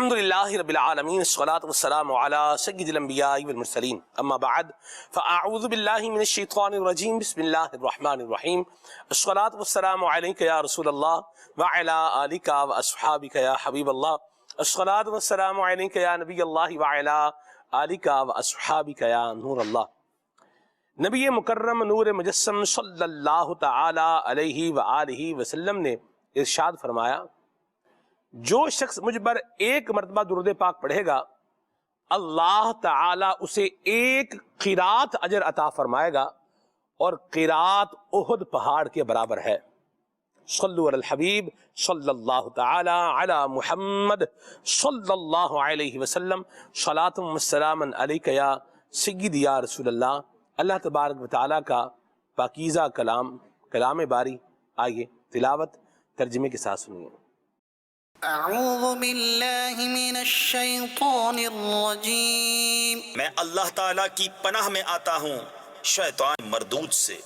الحمد لله رب العالمين الصلاة والسلام على سيد الأنبياء والمرسلين أما بعد فأعوذ بالله من الشيطان الرجيم بسم الله الرحمن الرحيم الصلاة والسلام عليك يا رسول الله وعلى آلك وأصحابك يا حبيب الله الصلاة والسلام عليك يا نبي الله وعلى آلك وأصحابك يا نور الله. نبی مکرم نور مجسم صلی اللہ تعالی علیہ وآلہ وسلم نے ارشاد فرمایا، جو شخص مجھ پر ایک مرتبہ درود پاک پڑھے گا اللہ تعالی اسے ایک قرات اجر عطا فرمائے گا، اور قرات احد پہاڑ کے برابر ہے. صلو علی الحبیب صلی اللہ تعالی علی محمد صلی اللہ علیہ وسلم صلاۃ و سلام علیک یا سیدی یا رسول اللہ. اللہ تبارک و تعالیٰ کا پاکیزہ کلام باری. آئیے تلاوت ترجمے کے ساتھ سنیے. اعوذ باللہ من الشیطان الرجیم، میں اللہ تعالیٰ کی پناہ میں آتا ہوں شیطان مردود سے.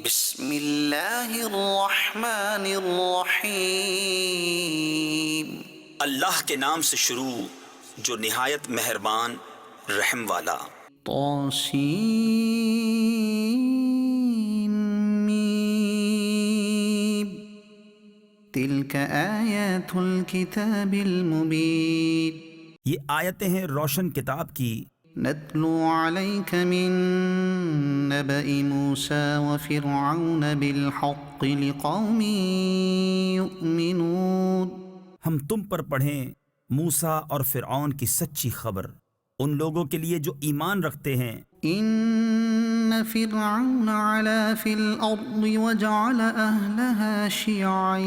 بسم اللہ الرحمن الرحیم، اللہ کے نام سے شروع جو نہایت مہربان رحم والا. طاسین تلک آیات الکتاب المبین، یہ آیتیں ہیں روشن کتاب کی. نتلو علیک من نبأ موسیٰ وفرعون بالحق لقوم یؤمنون، ہم تم پر پڑھیں موسیٰ اور فرعون کی سچی خبر ان لوگوں کے لیے جو ایمان رکھتے ہیں. ان فرعون علا فی الارض وجعل اہلها شیعا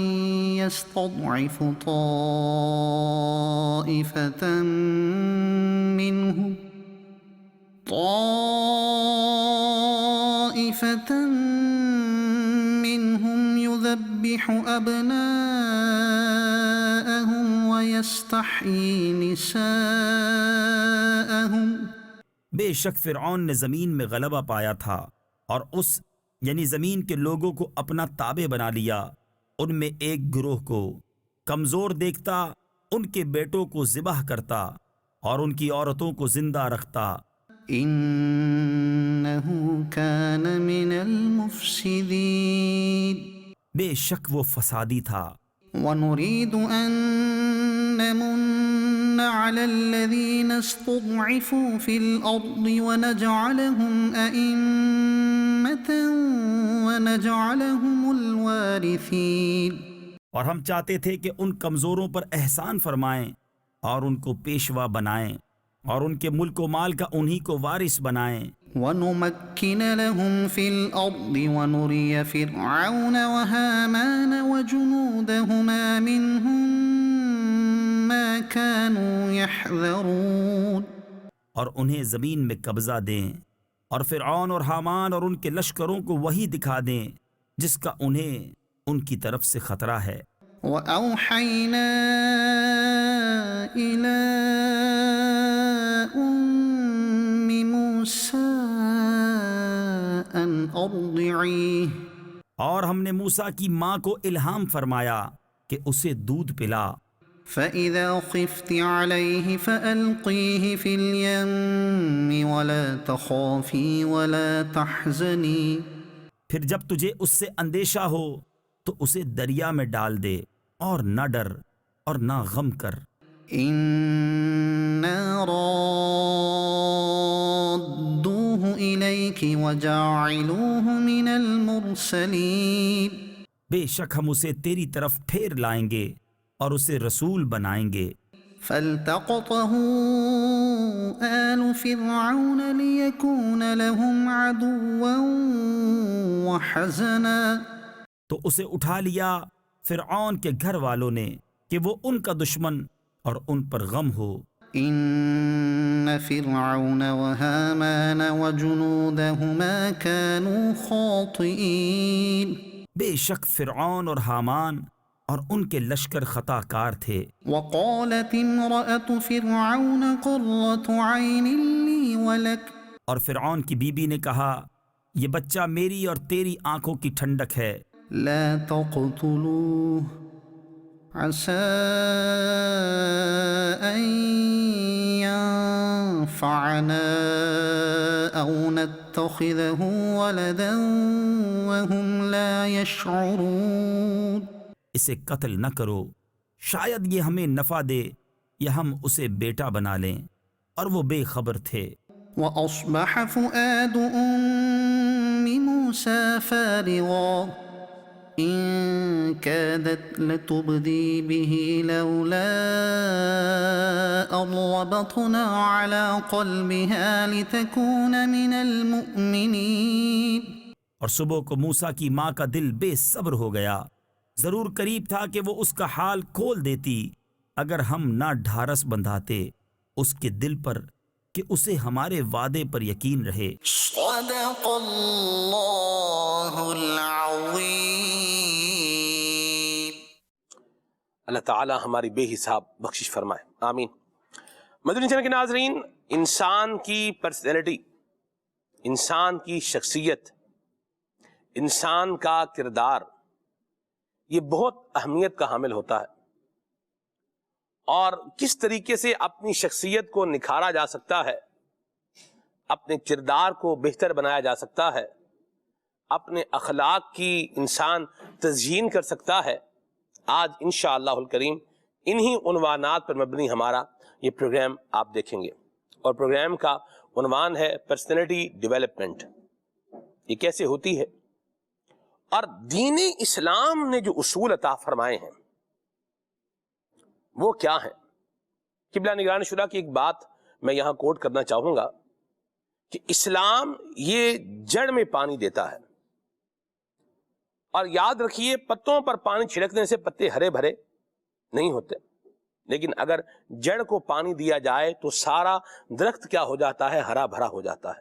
یستضعف طائفة منهم يذبح أبناءهم ويستحيي نساءهم. بے شک فرعون نے زمین میں غلبہ پایا تھا اور اس یعنی زمین کے لوگوں کو اپنا تابع بنا لیا. ان میں ایک گروہ کو کمزور دیکھتا ان کے بیٹوں کو ذبح کرتا اور ان کی عورتوں کو زندہ رکھتا. إنه كان من المفسدين، بے شک وہ فسادی تھا. ونريد أن نمن على الذين استضعفوا في الأرض ونجعلهم أئمة ونجعلهم الوارثين. اور ہم چاہتے تھے کہ ان کمزوروں پر احسان فرمائیں اور ان کو پیشوا بنائیں اور ان کے ملک و مال کا انہی کو وارث بنائیں. وَنُمَكِّنَ لَهُمْ فِي الْأَرْضِ وَنُرِيَ فِرْعَوْنَ وَهَامَانَ وَجُنُودَهُمَا مِنْهُمْ مَا كَانُوا يَحْذَرُونَ، اور انہیں زمین میں قبضہ دیں اور فرعون اور حامان اور ان کے لشکروں کو وہی دکھا دیں جس کا انہیں ان کی طرف سے خطرہ ہے. وَأَوْحَيْنَا إِلَىٰ أُمِّ مُوسَىٰ أَنْ أَرْضِعِيهِ، اور ہم نے موسیٰ کی ماں کو الہام فرمایا کہ اسے دودھ پلا. فَإِذَا خِفْتِ عَلَيْهِ فَأَلْقِيهِ فِي الْيَمِّ وَلَا تَخَافِي وَلَا تَحْزَنِي، پھر جب تجھے اس سے اندیشہ ہو تو اسے دریا میں ڈال دے اور نہ ڈر اور نہ غم کر. إِنَّا رَادُّوهُ إِلَيْكِ وَجَاعِلُوهُ مِنَ الْمُرْسَلِينَ، بے شک ہم اسے تیری طرف پھیر لائیں گے اور اسے رسول بنائیں گے. فَالْتَقَطَهُ آلُ فِرْعَوْنَ لِيَكُونَ لَهُمْ عَدُوًّا وَحَزَنًا، تو اسے اٹھا لیا فرعون کے گھر والوں نے کہ وہ ان کا دشمن اور ان پر غم ہو. إِنَّ فِرْعَوْنَ وَهَامَانَ وَجُنُودَهُمَا كَانُوا خَاطِئِينَ، بے شک فرعون اور حامان اور ان کے لشکر خطا کار تھے. وَقَالَتِ امْرَأَةُ فِرْعَوْنَ قُرَّةُ عَيْنٍ لِّي وَلَكَ، اور فرعون کی بیوی نے کہا یہ بچہ میری اور تیری آنکھوں کی ٹھنڈک ہے. لَا تَقْتُلُوهُ عسى أن ينفعنا أو نتخذه ولدا وهم لا يشعرون۔ اسے قتل نہ کرو، شاید یہ ہمیں نفع دے یا ہم اسے بیٹا بنا لیں، اور وہ بے خبر تھے۔ وأصبح فؤاد أم موسى فارغا إن كادت لتبدي به لولا أن ربطنا على قلبها لتكون من المؤمنين۔ اور صبح کو موسیٰ کی ماں کا دل بے صبر ہو گیا، ضرور قریب تھا کہ وہ اس کا حال کھول دیتی اگر ہم نہ ڈھارس بندھاتے اس کے دل پر کہ اسے ہمارے وعدے پر یقین رہے۔ صدق اللہ العظیم۔ اللہ تعالی ہماری بے حساب بخشش فرمائے، آمین۔ مدنی چینل کے ناظرین، انسان کی پرسنالٹی، انسان کی شخصیت، انسان کا کردار، یہ بہت اہمیت کا حامل ہوتا ہے، اور کس طریقے سے اپنی شخصیت کو نکھارا جا سکتا ہے، اپنے کردار کو بہتر بنایا جا سکتا ہے، اپنے اخلاق کی انسان تزیین کر سکتا ہے، آج انشاءاللہ الکریم انہی عنوانات پر مبنی ہمارا یہ پروگرام آپ دیکھیں گے، اور پروگرام کا عنوان ہے پرسنالٹی ڈیولپمنٹ۔ یہ کیسے ہوتی ہے، اور دین اسلام نے جو اصول عطا فرمائے ہیں وہ کیا ہیں۔ قبلہ نگران شورا کی ایک بات میں یہاں کوٹ کرنا چاہوں گا کہ اسلام یہ جڑ میں پانی دیتا ہے، اور یاد رکھیے پتوں پر پانی چھڑکنے سے پتے ہرے بھرے نہیں ہوتے، لیکن اگر جڑ کو پانی دیا جائے تو سارا درخت کیا ہو جاتا ہے، ہرا بھرا ہو جاتا ہے۔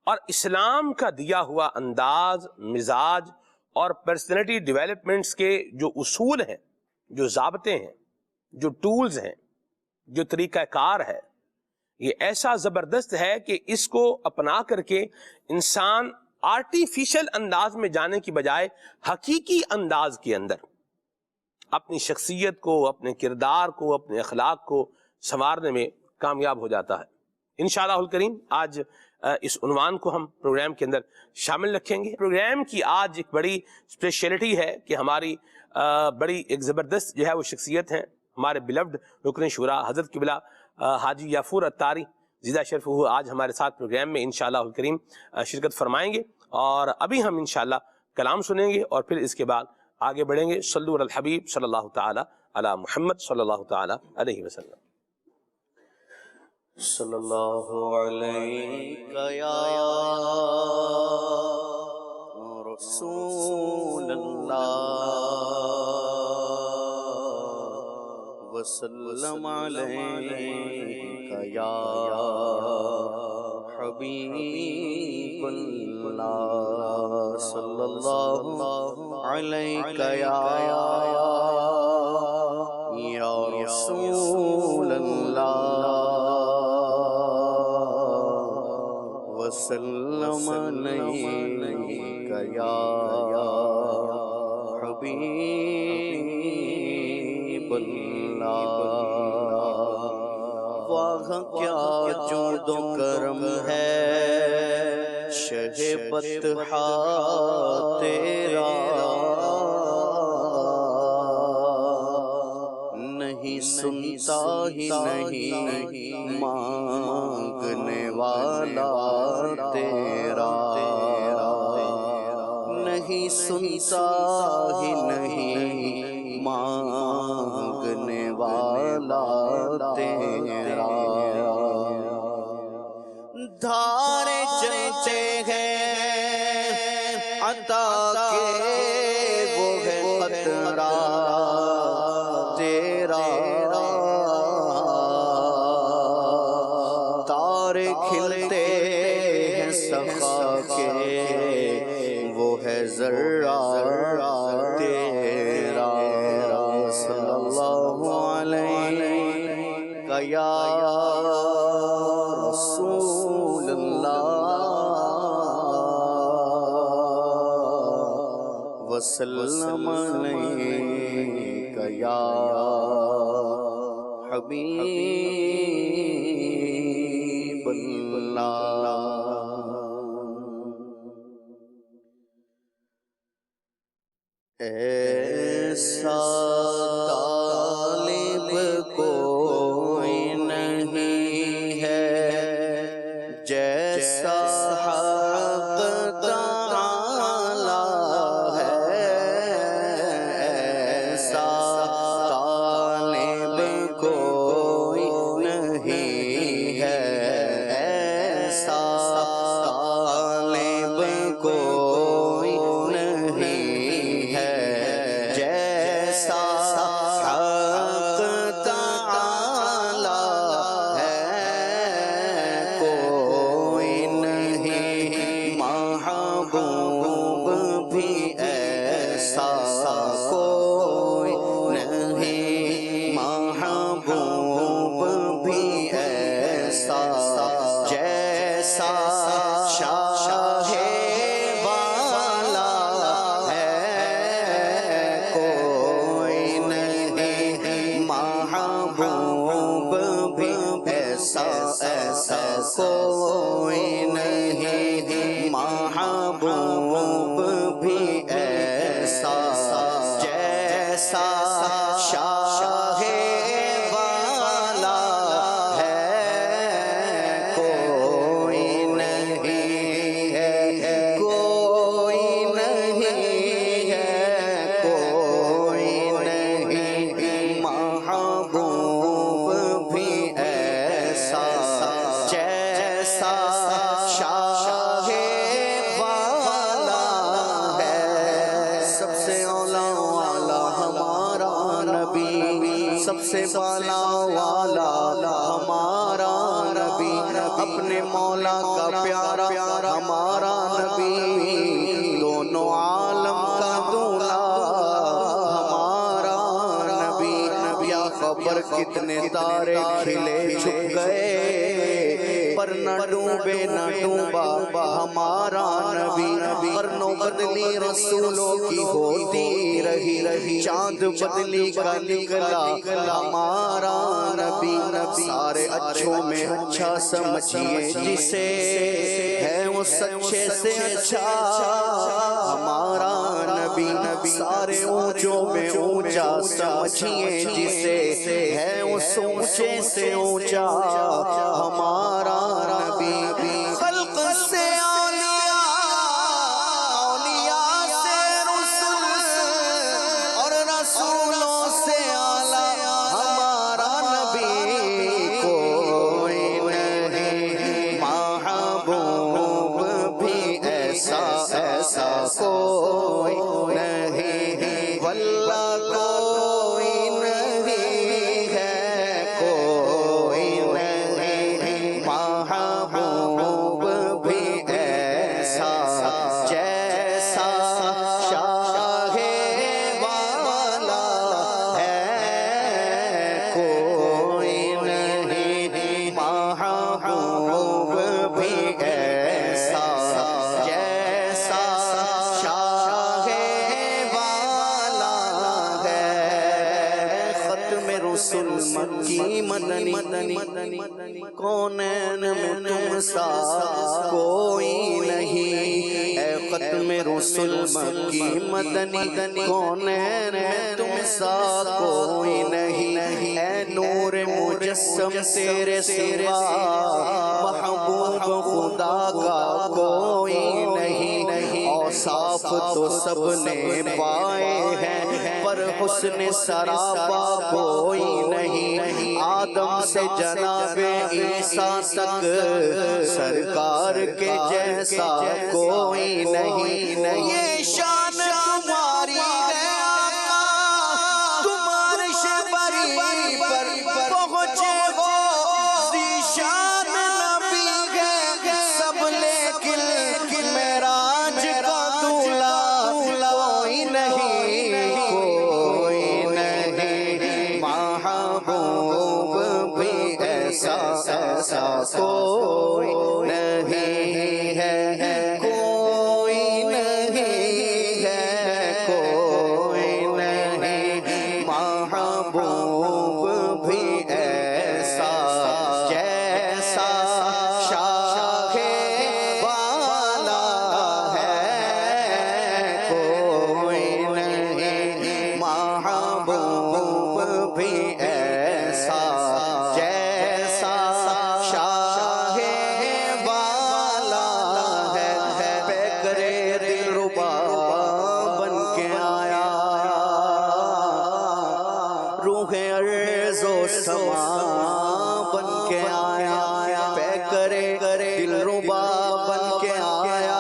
اور اسلام کا دیا ہوا انداز، مزاج اور پرسنالٹی ڈیولپمنٹس کے جو اصول ہیں، جو ضابطے ہیں، جو ٹولز ہیں، جو طریقہ کار ہے، یہ ایسا زبردست ہے کہ اس کو اپنا کر کے انسان آرٹیفیشل انداز میں جانے کی بجائے حقیقی انداز کے اندر اپنی شخصیت کو، اپنے کردار کو، اپنے اخلاق کو سنوارنے میں کامیاب ہو جاتا ہے۔ انشاءاللہ الکریم آج اس عنوان کو ہم پروگرام کے اندر شامل رکھیں گے۔ پروگرام کی آج ایک بڑی اسپیشلٹی ہے کہ ہماری بڑی ایک زبردست جو ہے وہ شخصیت ہیں، ہمارے بلوڈ رکن شورا حضرت قبلہ حاجی یافور اتاری زیدہ شرف ہو آج ہمارے ساتھ پروگرام میں انشاءاللہ الکریم شرکت فرمائیں گے، اور ابھی ہم انشاءاللہ کلام سنیں گے اور پھر اس کے بعد آگے بڑھیں گے۔ صلو علی الحبیب صلی اللہ تعالی علی محمد صلی اللہ تعالی علیہ وسلم۔ صلی اللہ علیہ یا رسول اللہ وسلم علیہ یا حبیب اللہ صلی اللہ علیہ یا رسول اللہ وسلم علیک یا حبیب اللہ۔ واہ کیا جود و کرم ہے شہ بطحا تیرا، نہیں سنتا ہی نہیں مانگنے والا تیرا، نہیں سنتا ہی نہیں مانگنے والا تیرا۔ دھارے چلتے ہیں عطا کے وہ ہے قطرہ تیرا، تارے کھلتے ہیں سخا کے وہ ہے ذرہ تیرا۔ صلی اللہ علیہ یا رسول اللہ وسلم علیہ یا حبیب اللہ. ایسا طالب کوئی نہیں ہے جیسا حق تعالی ہے. ایسا طالب کوئی نہیں ہے ایسا طالب کوئی نہیں ہے جیسا حق تعالی ہے. کوئی نہیں محبوب بھی ایسا کوئی نہیں محبوب بھی ایسا جیسا شاہ والا ہے. کوئی نہیں محبوب بھی ایسا ایسا کوئی نہیں محبوب بھی ایسا جیسا شاہ والا ہے. کوئی نہیں ہے کوئی نہیں ہے کوئی نہیں محبوب بھی ایسا جیسا شاہ والا ہے. سب سے اولا والا ہمارا نبی سب سے بالا والا ہمارا نبی اپنے مولا کا پیارا ہمارا نبی دونوں عالم کا دولا ہمارا نبی. یا خبر کتنے تارے کھلے چھپ گئے پر نہ ڈوبے نہ ڈوبا ہمارا نبی. قرنوں بدلی رسولوں کی ہوتی رہی چاند بدلی کا نکلا ہمارا نبی. سارے اچھوں میں اچھا سمجھیے جسے ہے وہ سچے سے اچھا ہمارا نبی. سارے اونچوں میں اونچا سمجھیے جسے ہے اس اونچے سے اونچا ہمارا نبی. خلق سے اولیاء اولیاء سے رسول اور رسولوں سے اعلیٰ ہمارا نبی. کوئی نہیں محبوب بھی ایسا ایسا کوئی نہیں واللہ کوئی نہیں ہے کوئی نہیں محبوب بھی ایسا جیسا شاہ والا ہے. کوئی نہیں محبوب بھی ایسا جیسا شاہ والا ہے. ختم رسل مکی مدنی کونین میں تم سا کوئی نہیں. اے ختم رسل مکی مدنی کونین میں تم سا کوئی نہیں. اے نور مجسم تیرے سوا محبوب خدا کا کوئی نہیں. اوصاف تو سب نے پائے ہیں پر حسن سراپا کوئی نہیں. آدم سے جناب عیسیٰ تک سرکار کے جیسا کوئی نہیں. یہ شان تمہاری ہے آقا تم عرش بری پر پہنچے ہو. ذیشان نبی ہے سب لیکن معراج کا دولہ کوئی نہیں کوئی نہیں محبوب بھی ایسا ایسا کوئی نہیں ہے کوئی نہیں ہے کوئی نہیں سما بن کے آیا، پے کرے دل ربا بن کے آیا،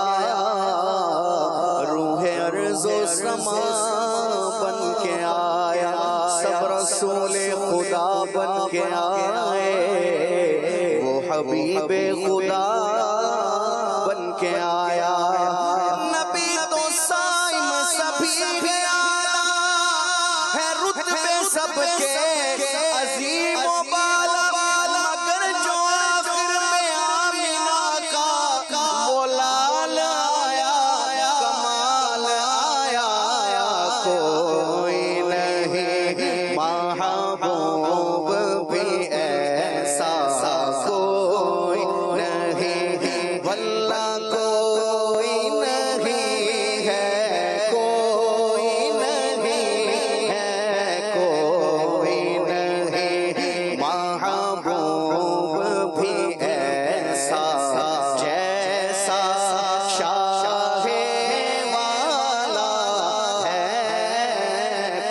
روح ارض و سما بن کے آیا، سب رسول خدا بن کے آئے، وہ حبیب خدا بن کے آیا۔ نبی تو سائم سبھی بھی آیا ہے، رتبے سب کے عظیم و بالا، مگر جو آخر میں آمینہ کا وہ لال آیا، کمال آیا، کوئی نہیں محبوب بھی ایسا، کوئی نہیں واللہ کوئی نہیں ہے، کوئی نہیں ہے، کوئی نہیں محبوب بھی ایسا، جیسا شاہ والا ہے،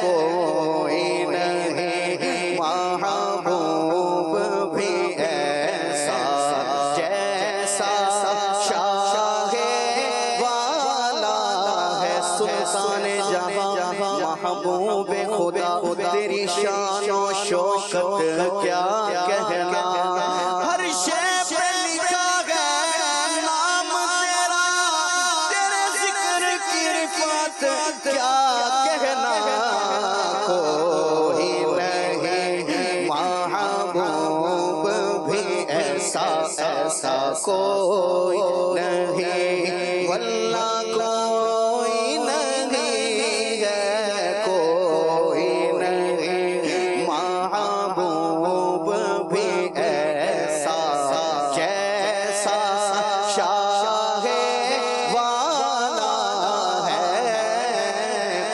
کوئی نہیں محبوب بھی ایسا، جیسا شاہ والا ہے، سلطان جہاں محبوب خدا، تیری شان و شوکت کیا کہنا، ہر شے پہ لکھا ہے نام تیرا، تیرے ذکر کی رفعت کیا کہنا، کوئی نہیں محبوب بھی ایسا، ایسا کوئی نہیں واللہ کوئی نہیں ہے، کوئی نہیں محبوب بھی ایسا، جیسا شاہ والا ہے،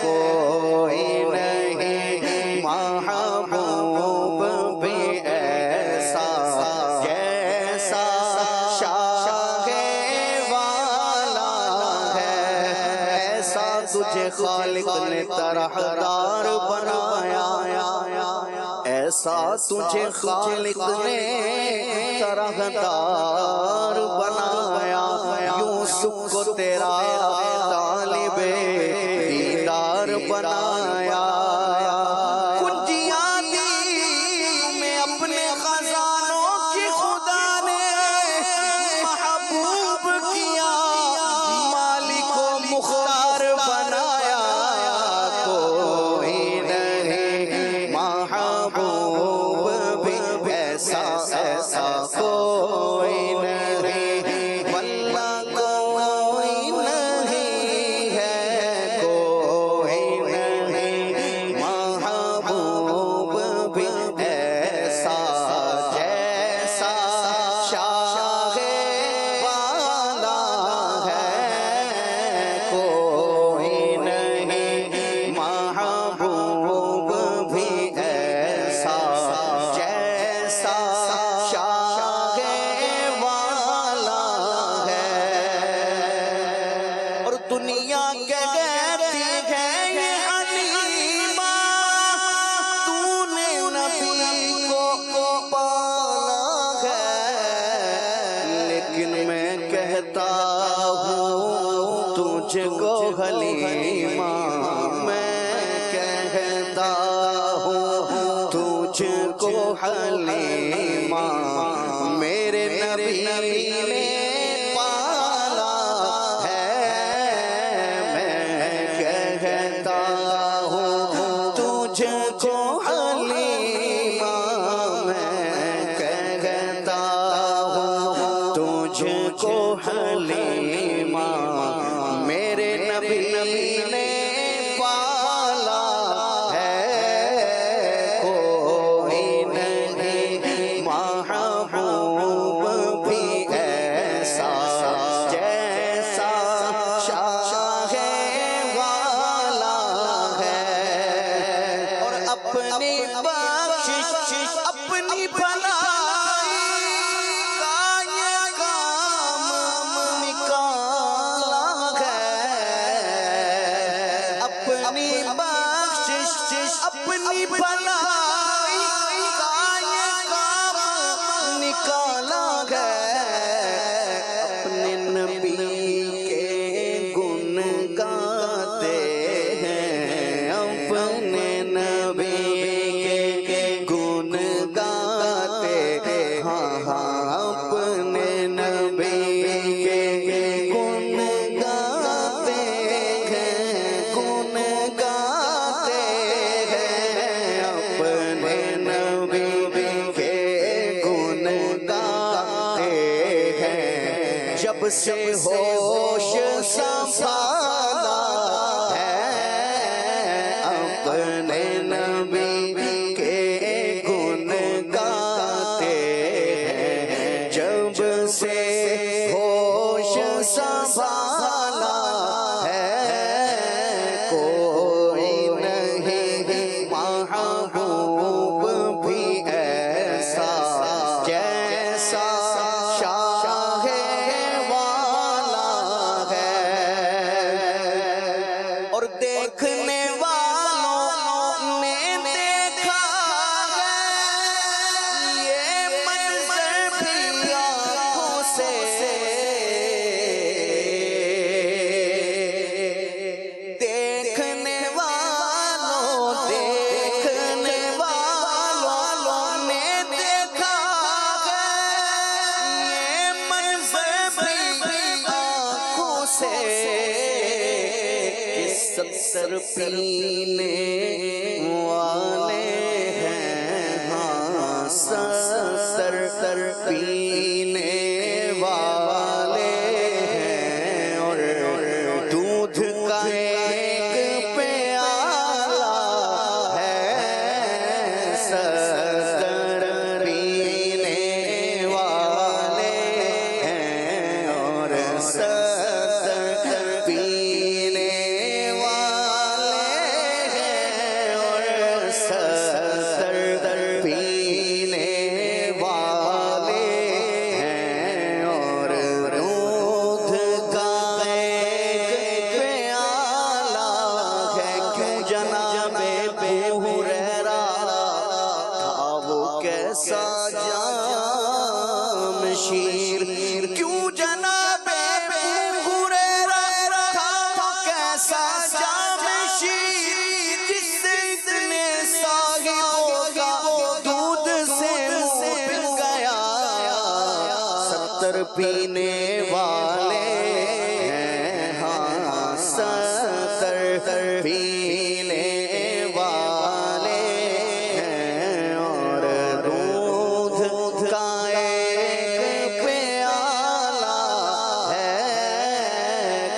کوئی نہیں محبوب بھی ایسا، جیسا شاہ والا ہے، ایسا تجھے خالق نے طرحدار بنایا، ایسا تجھے خالق نے طرحدار بنایا، یوسف کو تیرا طالب دیدار بنایا، کنجیاں دی میں اپنے خزانوں کی خدا نے محبوب کیا، مالک و مختار بنایا، کوئی نہیں محبوب بھی ایسا، ایسا کوئی نہیں واللہ کوئی نہیں ہے، کوئی نہیں محبوب بھی ایسا، جیسا شاہ والا ہے، کوئی نہیں محبوب بھی ایسا، جیسا شاہ والا ہے، اور دنیا کے کہتی ہے یہ علیمہ، تو نے نبی کو پالا ہے، لیکن میں کہتا ہوں تجھ کو حلیمہ، میں کہتا ہوں تجھ کو حلیمہ، میرے نبی نے پالا ہے، میں کہتا ہوں تجھ کو حلیمہ، میں کہتا ہوں تجھ کو حلیمہ، میرے نبی نے پالا ہے، کوئی نہیں محبوب بھی ایسا، جیسا شاہ والا ہے، اور اپنی بخشش اپنی بھلائی کا یہ کام نکالا ہے، اپنی بخشش اپنی بھلائی کا یہ جب سے ہوش سنبھالا ہے اپنے نبی کے گن گاتے ہیں، جب سے ہوش سنبھالا ہے کوئی نہیں محبوب بھی ایسا جیسا شاہ والا ہے، اور دیکھنے والوں نے دیکھا ہے یہ منظر بھی آنکھوں سے، دیکھنے والوں نے دیکھا ہے یہ منظر بھی آنکھوں سے، کہ 70 پینے والے ہیں، ہاں 70 پینے والے ہیں، اور دودھ کا ایک پیالہ ہے 70 پینے والے ہیں، اور 70 پینے والے ہیں، اور 70 پینے والے ہیں، اور دودھ کا ایک پیالہ ہے، کیوں جناب ابو ہریرہ تھا وہ کیسا جام شیر، کیوں جناب ابو ہریرہ تھا کیسا جام شیر، جس سے اتنے صاحبوں کا دودھ سے منہ پل گیا، 70 پینے والے ہیں، ہاں 70 پینے والے ہیں، اور دودھ کا ایک پیالہ ہے،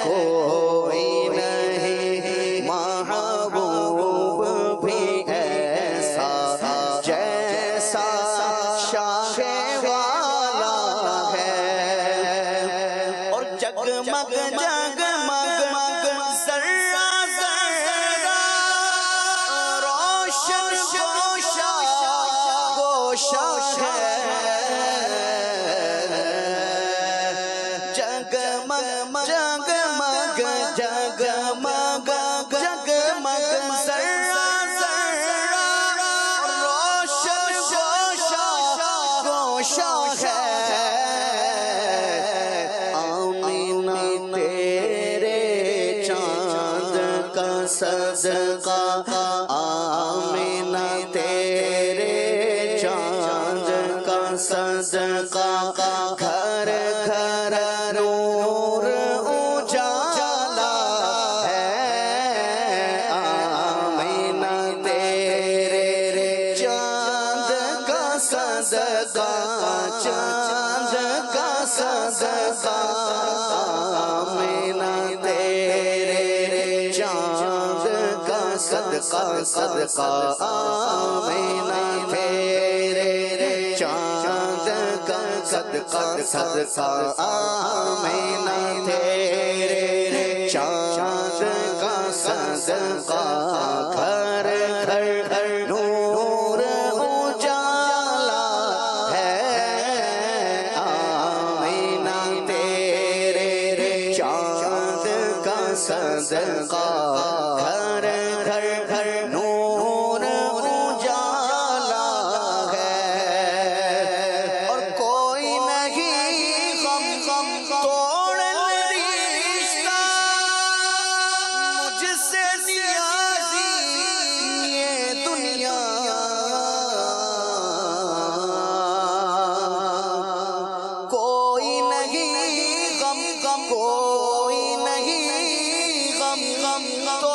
کوئی نہیں محبوب بھی ایسا جیسا شاہ والا ہے، اور جگمگ جگمگ ذرہ ذرہ روشن گوشہ ہے، جگمگ جگمگ جگمگ جگمگ ذرہ ذرہ روشن گوشہ ہے، آمینہ تیرے چاند کا صدقہ، آمینہ تیرے چاند کا صدقہ، گھر گھر نور اجالا ہے، آمینہ تیرے چاند کا صدقہ، چاند کا صدقہ، آمینہ تیرے چاند کا صدقہ، صدقہ آمینہ تیرے چاند کا صدقہ، صدقہ آمینہ تیرے چاند کا صدقہ، گھر گھر نور اجالا ہے، آمینہ تیرے چاند کا صدقہ، گھر گھر نور اجالا ہے، اور کوئی نہیں غم توڑ رشتہ مجھ سے نیازی یہ دنیا، کوئی نہیں غم کوئی نہیں غم تو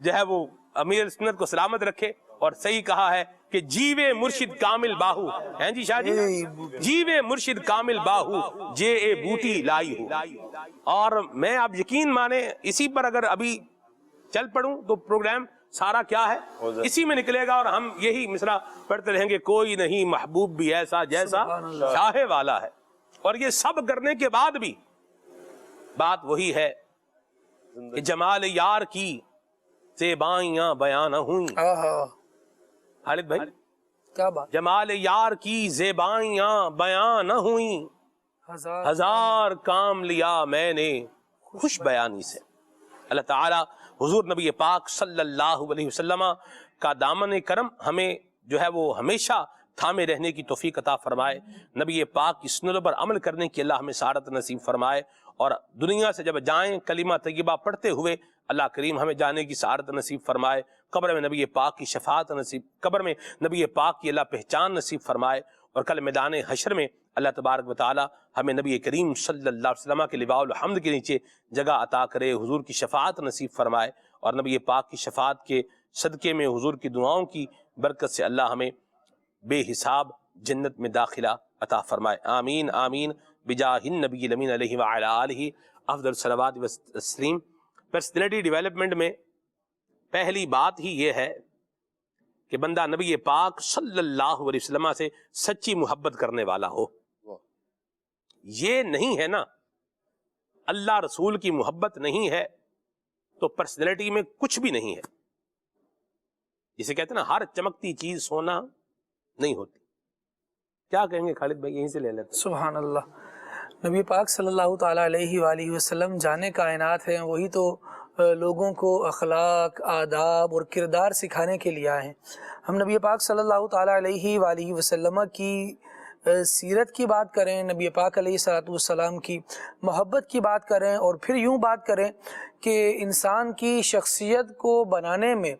جو ہے وہ امیر سنت کو سلامت رکھے، اور صحیح کہا ہے کہ جیوے مرشد کامل باہو، ہیں جی شاہ جی، جیوے مرشد کامل باہو جے اے بوٹی لائی ہو۔ اور میں آپ یقین مانیں اسی پر اگر ابھی چل پڑوں تو پروگرام سارا کیا ہے اسی میں نکلے گا، اور ہم یہی مصرع پڑھتے رہیں گے، کوئی نہیں محبوب بھی ایسا جیسا شاہ والا ہے۔ اور یہ سب کرنے کے بعد بھی بات وہی ہے کہ جمال یار کی زیبائیاں بیان نہ ہوئیں۔ خالد بھائی کیا بات، جمال یار کی زیبائیاں بیان نہ ہوئیں، ہزار کام لیا میں نے خوش بیانی سے۔ اللہ تعالیٰ حضور نبی پاک صلی اللہ علیہ وسلم کا دامن کرم ہمیں جو ہے وہ ہمیشہ تھامے رہنے کی توفیق عطا فرمائے، نبی پاک کی سنتوں پر عمل کرنے کی اللہ ہمیں سعادت نصیب فرمائے، اور دنیا سے جب جائیں کلمہ طیبہ پڑھتے ہوئے اللہ کریم ہمیں جانے کی سعادت نصیب فرمائے، قبر میں نبی پاک کی شفاعت نصیب، قبر میں نبی پاک کی اللہ پہچان نصیب فرمائے، اور کل میدان حشر میں اللہ تبارک و تعالی ہمیں نبی کریم صلی اللہ علیہ وسلم کے لواء الحمد کے نیچے جگہ عطا کرے، حضور کی شفاعت نصیب فرمائے، اور نبی پاک کی شفاعت کے صدقے میں حضور کی دعاؤں کی برکت سے اللہ ہمیں بے حساب جنت میں داخلہ عطا فرمائے، آمین آمین بجاہ النبی الامین علیہ وعلی آلہ افضل الصلوات والتسلیم۔ پرسنالٹی ڈیولپمنٹ میں پہلی بات ہی یہ ہے کہ بندہ نبی پاک صلی اللہ علیہ وسلم سے سچی محبت کرنے والا ہو۔ یہ نہیں ہے نا، اللہ رسول کی محبت نہیں ہے تو پرسنالٹی میں کچھ بھی نہیں ہے۔ جسے کہتے ہیں نا ہر چمکتی چیز سونا نہیں ہوتی۔ کیا کہیں گے خالد بھائی، یہیں سے لے لیتے۔ سبحان اللہ۔ نبی پاک صلی اللہ تعالیٰ علیہ وآلہ وسلم جانے کائنات ہیں، وہی تو لوگوں کو اخلاق، آداب اور کردار سکھانے کے لیے آئے ہیں۔ ہم نبی پاک صلی اللہ تعالیٰ علیہ وآلہ وسلم کی سیرت کی بات کریں، نبی پاک علیہ السلام کی محبت کی بات کریں، اور پھر یوں بات کریں کہ انسان کی شخصیت کو بنانے میں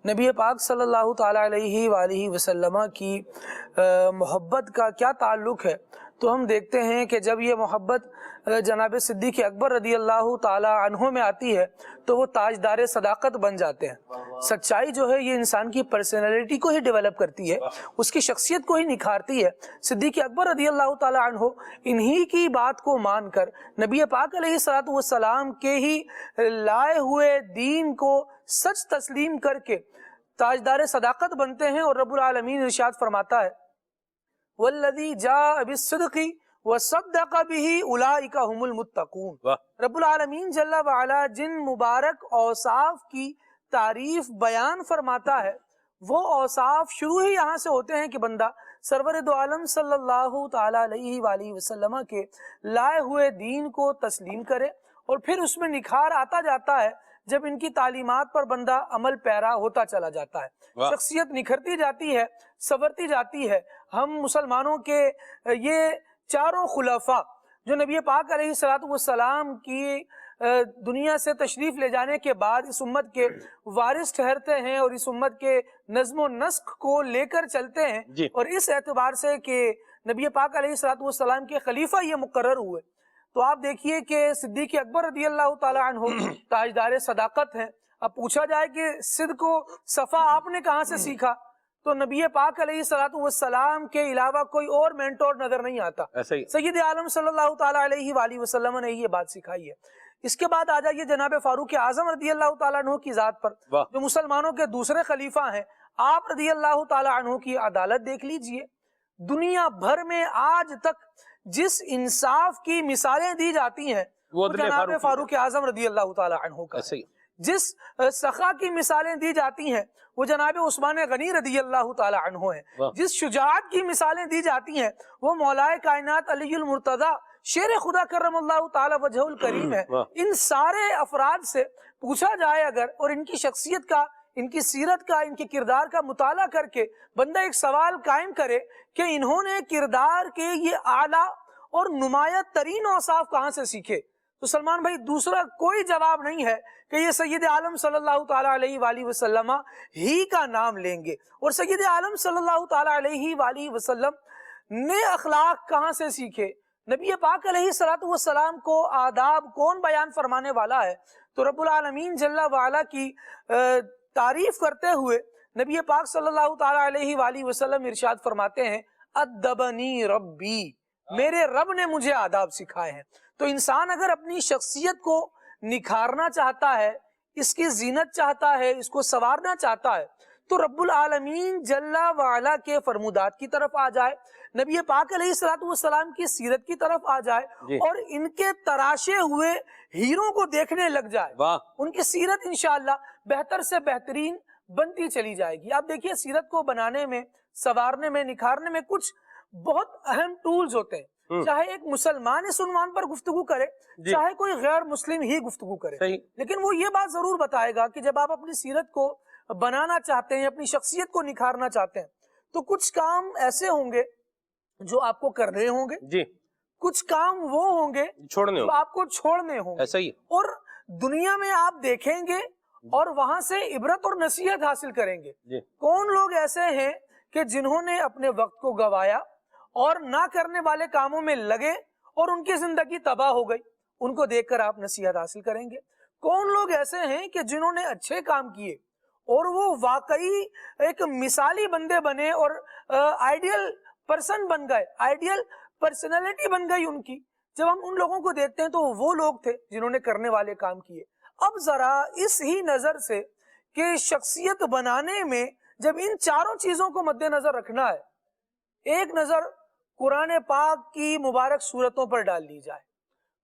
نبی پاک صلی اللہ تعالیٰ علیہ وآلہ وسلم کی محبت کا کیا تعلق ہے، تو ہم دیکھتے ہیں کہ جب یہ محبت جناب صدیق اکبر رضی اللہ تعالیٰ عنہ میں آتی ہے تو وہ تاجدار صداقت بن جاتے ہیں۔ سچائی جو ہے یہ انسان کی پرسنالٹی کو ہی ڈیولپ کرتی ہے، اس کی شخصیت کو ہی نکھارتی ہے۔ صدیق اکبر رضی اللہ تعالیٰ عنہ انہی کی بات کو مان کر نبی پاک علیہ السلام کے ہی لائے ہوئے دین کو سچ تسلیم کر کے تاجدار صداقت بنتے ہیں، اور رب العالمین ارشاد فرماتا ہے والذی جاء بالصدق وصدق به اولئک هم المتقون۔ رب العالمین جل وعلا جن مبارک اوصاف کی تعریف بیان فرماتا ہے، وہ اوصاف شروع ہی یہاں سے ہوتے ہیں کہ بندہ سرور دو عالم صلی اللہ تعالیٰ علیہ وآلہ وسلم کے لائے ہوئے دین کو تسلیم کرے، اور پھر اس میں نکھار آتا جاتا ہے جب ان کی تعلیمات پر بندہ عمل پیرا ہوتا چلا جاتا ہے، شخصیت نکھرتی جاتی ہے، سنورتی جاتی ہے۔ ہم مسلمانوں کے یہ چاروں خلفاء جو نبی پاک علیہ السلام کی دنیا سے تشریف لے جانے کے بعد اس امت کے وارث ٹھہرتے ہیں، اور اس امت کے نظم و نسق کو لے کر چلتے ہیں، اور اس اعتبار سے کہ نبی پاک علیہ السلام کے خلیفہ یہ مقرر ہوئے، تو آپ دیکھیے کہ صدیق اکبر رضی اللہ تعالیٰ عنہ تاجدار صداقت ہیں۔ اب پوچھا جائے کہ صدق و صفا آپ نے کہاں سے سیکھا، تو نبی پاک علیہ السلام کے علاوہ کوئی اور مینٹور نظر نہیں آتا، سید عالم صلی اللہ تعالیٰ علیہ وآلہ وسلم نے یہ بات سکھائی ہے۔ اس کے بعد آ جائیے جناب فاروق اعظم رضی اللہ تعالیٰ عنہ کی ذات پر، جو مسلمانوں کے دوسرے خلیفہ ہیں۔ آپ رضی اللہ تعالیٰ عنہ کی عدالت دیکھ لیجئے، دنیا بھر میں آج تک جس انصاف کی مثالیں دی جاتی ہیں وہ جناب فاروق اعظم رضی اللہ تعالیٰ عنہ کا، جس سخا کی مثالیں دی جاتی ہیں وہ جناب عثمان غنی رضی اللہ تعالیٰ عنہ ہیں، جس شجاعت کی مثالیں دی جاتی ہیں وہ مولائے کائنات علی المرتضی شیر خدا کرم اللہ تعالیٰ وجہ الکریم ہے۔ ان سارے افراد سے پوچھا جائے اگر، اور ان کی شخصیت کا، ان کی سیرت کا، ان کے کردار کا مطالعہ کر کے بندہ ایک سوال قائم کرے کہ انہوں نے کردار کے یہ اعلیٰ اور نمایاں ترین اوصاف کہاں سے سیکھے، تو سلمان بھائی دوسرا کوئی جواب نہیں ہے کہ یہ سید عالم صلی اللہ تعالیٰ علیہ وآلہ وسلم ہی کا نام لیں گے۔ اور سید عالم صلی اللہ تعالیٰ علیہ وآلہ وسلم نے اخلاق کہاں سے سیکھے، نبی پاک علیہ السلام کو آداب کون بیان فرمانے والا ہے، تو رب العالمین جل وعلا کی تعریف کرتے ہوئے نبی پاک صلی اللہ تعالیٰ علیہ وآلہ وسلم ارشاد فرماتے ہیں ادبنی ربی، میرے رب نے مجھے آداب سکھائے ہیں۔ تو انسان اگر اپنی شخصیت کو نکھارنا چاہتا ہے، اس کی زینت چاہتا ہے، اس کو سنوارنا چاہتا ہے، تو رب العالمین جل وعلا کے فرمودات کی طرف آ جائے، نبی پاک علیہ السلام کی سیرت کی طرف آ جائے اور ان کے تراشے ہوئے ہیروں کو دیکھنے لگ جائے، ان کی سیرت انشاءاللہ بہتر سے بہترین بنتی چلی جائے گی۔ آپ دیکھیے سیرت کو بنانے میں، سنوارنے میں، نکھارنے میں کچھ بہت اہم ٹولز ہوتے ہیں، چاہے ایک مسلمان اس عنوان پر گفتگو کرے، چاہے کوئی غیر مسلم ہی گفتگو کرے، لیکن وہ یہ بات ضرور بتائے گا کہ جب آپ اپنی سیرت کو بنانا چاہتے ہیں، اپنی شخصیت کو نکھارنا چاہتے ہیں، تو کچھ کام ایسے ہوں گے جو آپ کو کرنے ہوں گے، کچھ کام وہ ہوں گے جو آپ کو چھوڑنے ہوں گے، اور دنیا میں آپ دیکھیں گے اور وہاں سے عبرت اور نصیحت حاصل کریں گے۔ کون لوگ ایسے ہیں کہ جنہوں نے اپنے وقت کو گوایا اور نہ کرنے والے کاموں میں لگے اور ان کی زندگی تباہ ہو گئی، ان کو دیکھ کر آپ نصیحت حاصل کریں گے۔ کون لوگ ایسے ہیں کہ جنہوں نے اچھے کام کیے اور وہ واقعی ایک مثالی بندے بنے اور آئیڈیل پرسن بن گئے، آئیڈیل پرسنالٹی بن گئی ان کی، جب ہم ان لوگوں کو دیکھتے ہیں تو وہ لوگ تھے جنہوں نے کرنے والے کام کیے۔ اب ذرا اس ہی نظر سے کہ شخصیت بنانے میں جب ان چاروں چیزوں کو مد نظر رکھنا ہے، ایک نظر قرآن پاک کی مبارک صورتوں پر ڈال لی جائے،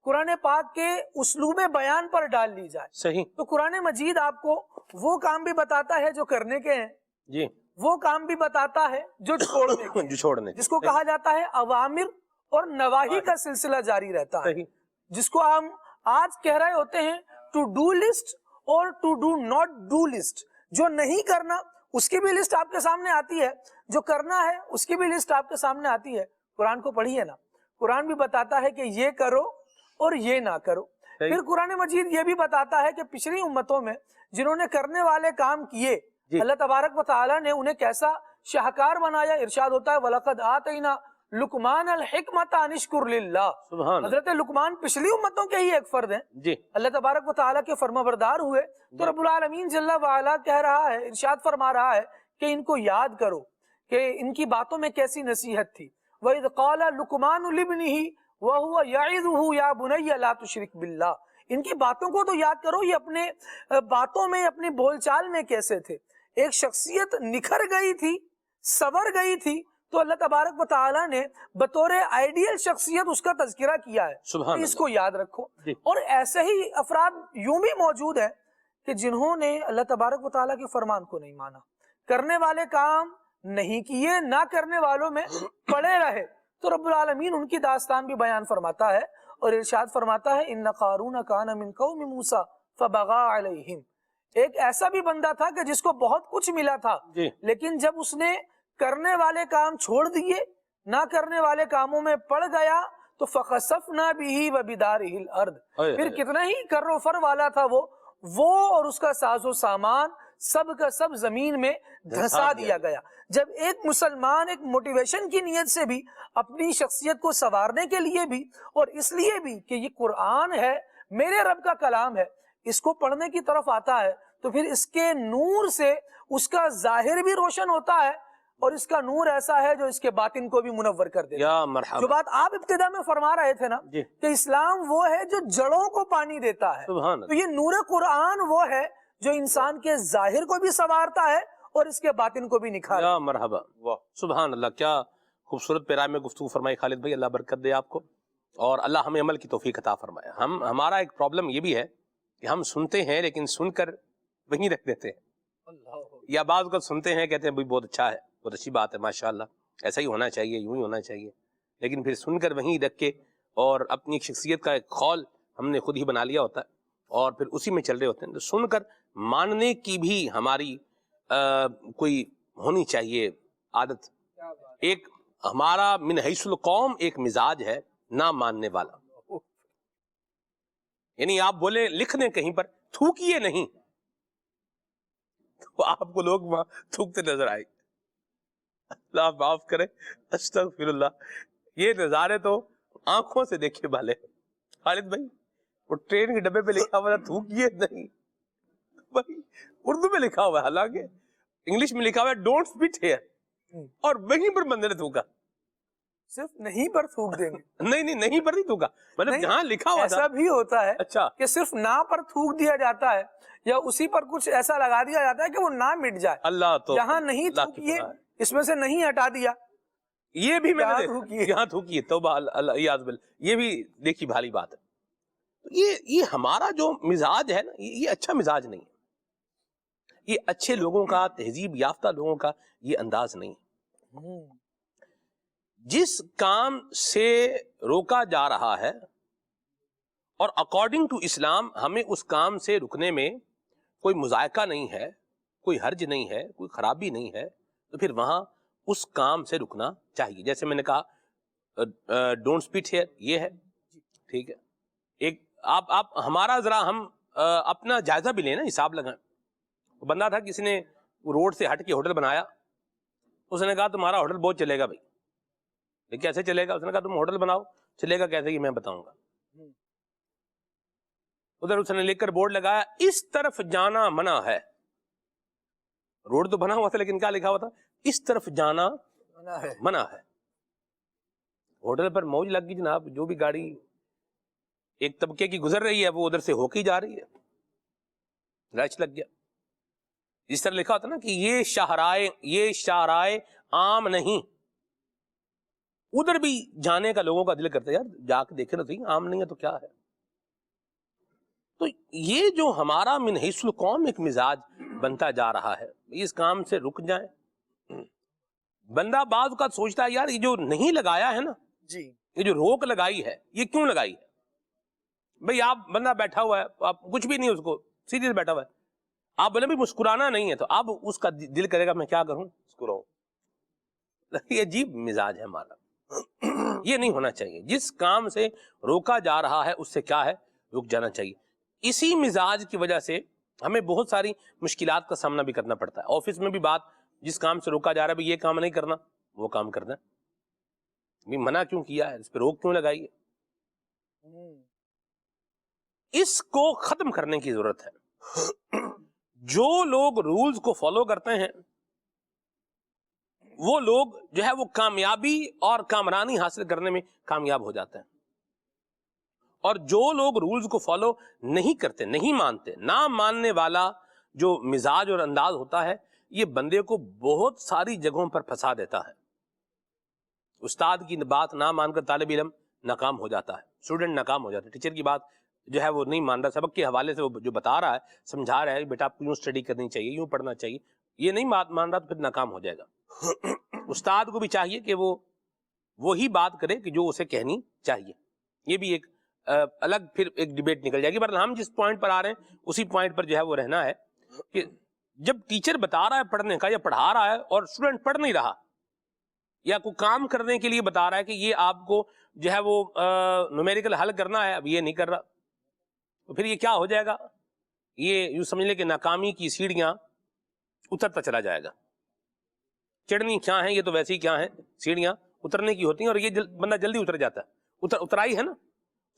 قرآن پاک کے اسلوب بیان پر ڈال لی جائے، تو قرآن مجید آپ کو وہ کام بھی بتاتا ہے جو کرنے کے ہیں، وہ کام بھی بتاتا ہے جو چھوڑنے کے، جس کو کہا جاتا ہے اوامر اور نواہی کا سلسلہ جاری رہتا ہے، جس کو ہم آج کہہ رہے ہوتے ہیں ٹو ڈو لسٹ اور to do not do list. جو نہیں کرنا اس کی بھی لسٹ آپ کے سامنے آتی ہے، جو کرنا ہے اس کی بھی لسٹ آپ کے سامنے آتی ہے۔ قرآن کو پڑھیے نا، قرآن بھی بتاتا ہے کہ یہ کرو اور یہ نہ کرو۔ پھر قرآن مجید یہ بھی بتاتا ہے کہ پچھلی امتوں میں جنہوں نے کرنے والے کام کیے، اللہ تبارک و تعالیٰ نے انہیں کیسا شاہکار بنایا۔ ارشاد ہوتا ہے وَلَقَدْ آتَيْنَا لقمان الحکمت ان اشکر للہ۔ حضرت لقمان پچھلی امتوں کے ہی ایک فرد ہیں، اللہ تبارک و تعالیٰ کے فرمانبردار ہوئے، تو رب العالمین جل وعلا کہہ رہا ہے، ارشاد فرما رہا ہے کہ ان کو یاد کرو کہ ان کی باتوں میں کیسی نصیحت تھی۔ وَإِذْ قَالَ لُقْمَانُ لِابْنِهِ وَهُوَ يَعِظُهُ يَا بُنَيَّ لَا تُشْرِكْ بِاللَّهِ۔ ان کی باتوں کو تو یاد کرو، یہ اپنے باتوں میں، اپنی بول چال میں کیسے تھے۔ ایک شخصیت نکھر گئی تھی، سنور گئی تھی، تو اللہ تبارک و تعالیٰ نے بطور آئیڈیل شخصیت اس کا تذکرہ کیا ہے، اس کو یاد رکھو۔ اور ایسے ہی افراد یوں بھی موجود ہیں کہ جنہوں نے اللہ تبارک و تعالیٰ کے فرمان کو نہیں مانا، کرنے والے کام نہیں کیے، نہ کرنے والوں میں پڑے رہے، تو رب العالمین ان کی داستان بھی بیان فرماتا ہے اور ارشاد فرماتا ہے ان قارون کان من قوم موسیٰ فبغى علیہم۔ ایک ایسا بھی بندہ تھا کہ جس کو بہت کچھ ملا تھا، لیکن جب اس نے کرنے والے کام چھوڑ دیے، نہ کرنے والے کاموں میں پڑ گیا، تو فَخَسَفْنَا بِهِ وَبِدَارِهِ الْأَرْضِ، پھر کتنا ہی کر و فر والا تھا وہ اور اس کا ساز و سامان سب کا سب زمین میں دھسا دیا گیا۔ جب ایک مسلمان ایک موٹیویشن کی نیت سے بھی، اپنی شخصیت کو سنوارنے کے لیے بھی، اور اس لیے بھی کہ یہ قرآن ہے، میرے رب کا کلام ہے، اس کو پڑھنے کی طرف آتا ہے، تو پھر اس کے نور سے اس کا ظاہر بھی روشن ہوتا ہے، اور اس کا نور ایسا ہے جو اس کے باطن کو بھی منور کر دیتا ہے۔ جو بات آپ ابتدا میں فرما رہے تھے نا کہ اسلام وہ ہے جو جڑوں کو پانی دیتا ہے، تو یہ نور قرآن وہ ہے جو انسان کے ظاہر کو بھی سنوارتا ہے اور اس کے باطن کو بھی نکھارتا ہے۔ مرحبا، سبحان اللہ، کیا خوبصورت پیرا میں گفتگو فرمائی خالد بھائی، اللہ برکت دے آپ کو، اور اللہ ہمیں عمل کی توفیق عطا فرمائے۔ ہمارا ایک پرابلم یہ بھی ہے کہ ہم سنتے ہیں لیکن سن کر وہیں رکھ دیتے ہیں، یا بعض اوقات سنتے ہیں کہتے ہیں بھائی بہت اچھا ہے، بہت اچھی بات ہے، ماشاءاللہ ایسا ہی ہونا چاہیے، یوں ہی ہونا چاہیے، لیکن پھر سن کر وہیں رکھ کے اور اپنی شخصیت کا ایک خول ہم نے خود ہی بنا لیا ہوتا ہے اور پھر اسی میں چل رہے ہوتے ہیں۔ تو سن کر ماننے کی بھی ہماری کوئی ہونی چاہیے عادت۔ ایک ہمارا من حیث القوم ایک مزاج ہے نہ ماننے والا، یعنی آپ بولے لکھ دیں کہیں پر تھوکیے نہیں، تو آپ کو لوگ وہاں تھوکتے نظر آئے، اللہ معاف کرے، استغفر اللہ۔ یہ نظارے تو آنکھوں سے دیکھے والے۔ خالد بھائی وہ ٹرین کے ڈبے پہ لکھا ہوا تھا تھوکیے نہیں، بھائی اردو میں لکھا ہوا ہے، حالانکہ انگلش میں لکھا ہوا ہے ڈونٹ اسپٹ ہیئر، اور وہیں پر بندے نے تھوکا، صرف نہیں پر تھوک دیں گے؟ نہیں پر نہیں تھوکا، مطلب جہاں لکھا ہوا تھا ایسا بھی ہوتا ہے اچھا کہ صرف نہ پر تھوک دیا جاتا ہے، یا اسی پر کچھ ایسا لگا دیا جاتا ہے کہ وہ نہ مٹ جائے. اللہ تو یہاں نہیں تھوکیے، اس میں سے نہیں ہٹا دیا، یہ بھی میں نے تھوکیے. یہاں تھوکیے، توبہ اللہ یاد بل، یہ بھی دیکھی بھالی بات ہے. یہ ہمارا جو مزاج ہے نا، یہ اچھا مزاج نہیں ہے، یہ اچھے لوگوں کا، تہذیب یافتہ لوگوں کا یہ انداز نہیں ہے. جس کام سے روکا جا رہا ہے اور اکارڈنگ ٹو اسلام ہمیں اس کام سے رکنے میں کوئی مذائقہ نہیں ہے، کوئی حرج نہیں ہے، کوئی خرابی نہیں ہے، تو پھر وہاں اس کام سے رکنا چاہیے. جیسے میں نے کہا ڈونٹ اسپٹ ہیئر، یہ ہے ٹھیک ہے. ایک آپ ہمارا ذرا ہم اپنا جائزہ بھی لیں نا، حساب لگائیں. وہ بندہ تھا کسی نے روڈ سے ہٹ کے ہوٹل بنایا، اس نے کہا تمہارا ہوٹل بہت چلے گا بھائی. لیکن کیسے چلے گا؟ اس نے کہا تم ہوٹل بناؤ، چلے گا کیسے یہ میں بتاؤں گا. ادھر اس نے لکھ کر بورڈ لگایا اس طرف جانا منع ہے. روڈ تو بنا ہوا تھا لیکن کیا لکھا ہوا تھا؟ اس طرف جانا منع ہے. ہوٹل پر موج لگ گئی جناب، جو بھی گاڑی ایک طبقے کی گزر رہی ہے وہ ادھر سے ہو کے جا رہی ہے، رش لگ گیا. اس طرح لکھا ہوتا نا کہ یہ شاہراہ عام نہیں، ادھر بھی جانے کا لوگوں کا دل کرتا ہے، یار جا کے دیکھے نا صحیح، عام نہیں ہے تو کیا ہے. تو یہ جو ہمارا من حیث القوم ایک مزاج بنتا جا رہا ہے، اس کام سے رک جائیں. بندہ بعض اوقات سوچتا ہے یار یہ جو نہیں لگایا ہے نا، جی یہ جو روک لگائی ہے یہ کیوں لگائی ہے؟ بھئی آپ بندہ بیٹھا ہوا ہے، آپ کچھ بھی نہیں اس کو سیریس بیٹھا ہوا ہے، آپ بولے بھی مسکرانا نہیں ہے، تو اب اس کا دل کرے گا میں کیا کروں، مسکراؤں. یہ عجیب مزاج ہے ہمارا، یہ نہیں ہونا چاہیے. جس کام سے روکا جا رہا ہے اس سے کیا ہے، رک جانا چاہیے. اسی مزاج کی وجہ سے ہمیں بہت ساری مشکلات کا سامنا بھی کرنا پڑتا ہے. آفس میں بھی بات، جس کام سے روکا جا رہا ہے بھی یہ کام نہیں کرنا، وہ کام کرنا ہے، بھی منع کیوں کیا ہے، اس پہ روک کیوں لگائی ہے. اس کو ختم کرنے کی ضرورت ہے. جو لوگ رولز کو فالو کرتے ہیں وہ لوگ جو ہے وہ کامیابی اور کامرانی حاصل کرنے میں کامیاب ہو جاتے ہیں، اور جو لوگ رولز کو فالو نہیں کرتے، نہیں مانتے، نہ ماننے والا جو مزاج اور انداز ہوتا ہے، یہ بندے کو بہت ساری جگہوں پر پھنسا دیتا ہے. استاد کی بات نہ مان کر طالب علم ناکام ہو جاتا ہے، اسٹوڈنٹ ناکام ہو جاتا ہے. ٹیچر کی بات جو ہے وہ نہیں مان رہا، سبق کے حوالے سے وہ جو بتا رہا ہے، سمجھا رہا ہے بیٹا آپ کو یوں اسٹڈی کرنی چاہیے، یوں پڑھنا چاہیے، یہ نہیں مان رہا تو پھر ناکام ہو جائے گا. استاد کو بھی چاہیے کہ وہ وہی بات کرے کہ جو اسے کہنی چاہیے. یہ بھی ایک الگ پھر ایک ڈیبیٹ نکل جائے گی. پر ہم جس پوائنٹ پر آ رہے ہیں اسی پوائنٹ پر جو ہے وہ رہنا ہے کہ جب ٹیچر بتا رہا ہے پڑھنے کا یا پڑھا رہا ہے اور اسٹوڈنٹ پڑھ نہیں رہا، یا کوئی کام کرنے کے لیے بتا رہا ہے کہ یہ آپ کو جو ہے وہ نومیریکل حل کرنا ہے، اب یہ نہیں کر رہا، تو پھر یہ کیا ہو جائے گا، یہ یوں سمجھ لے کہ ناکامی کی سیڑھیاں اترتا چلا جائے گا. چڑھنی کیا ہیں، یہ تو ویسی کیا ہیں، سیڑھیاں اترنے کی ہوتی ہیں، اور یہ بندہ جلدی اتر جاتا ہے. اترائی ہے نا،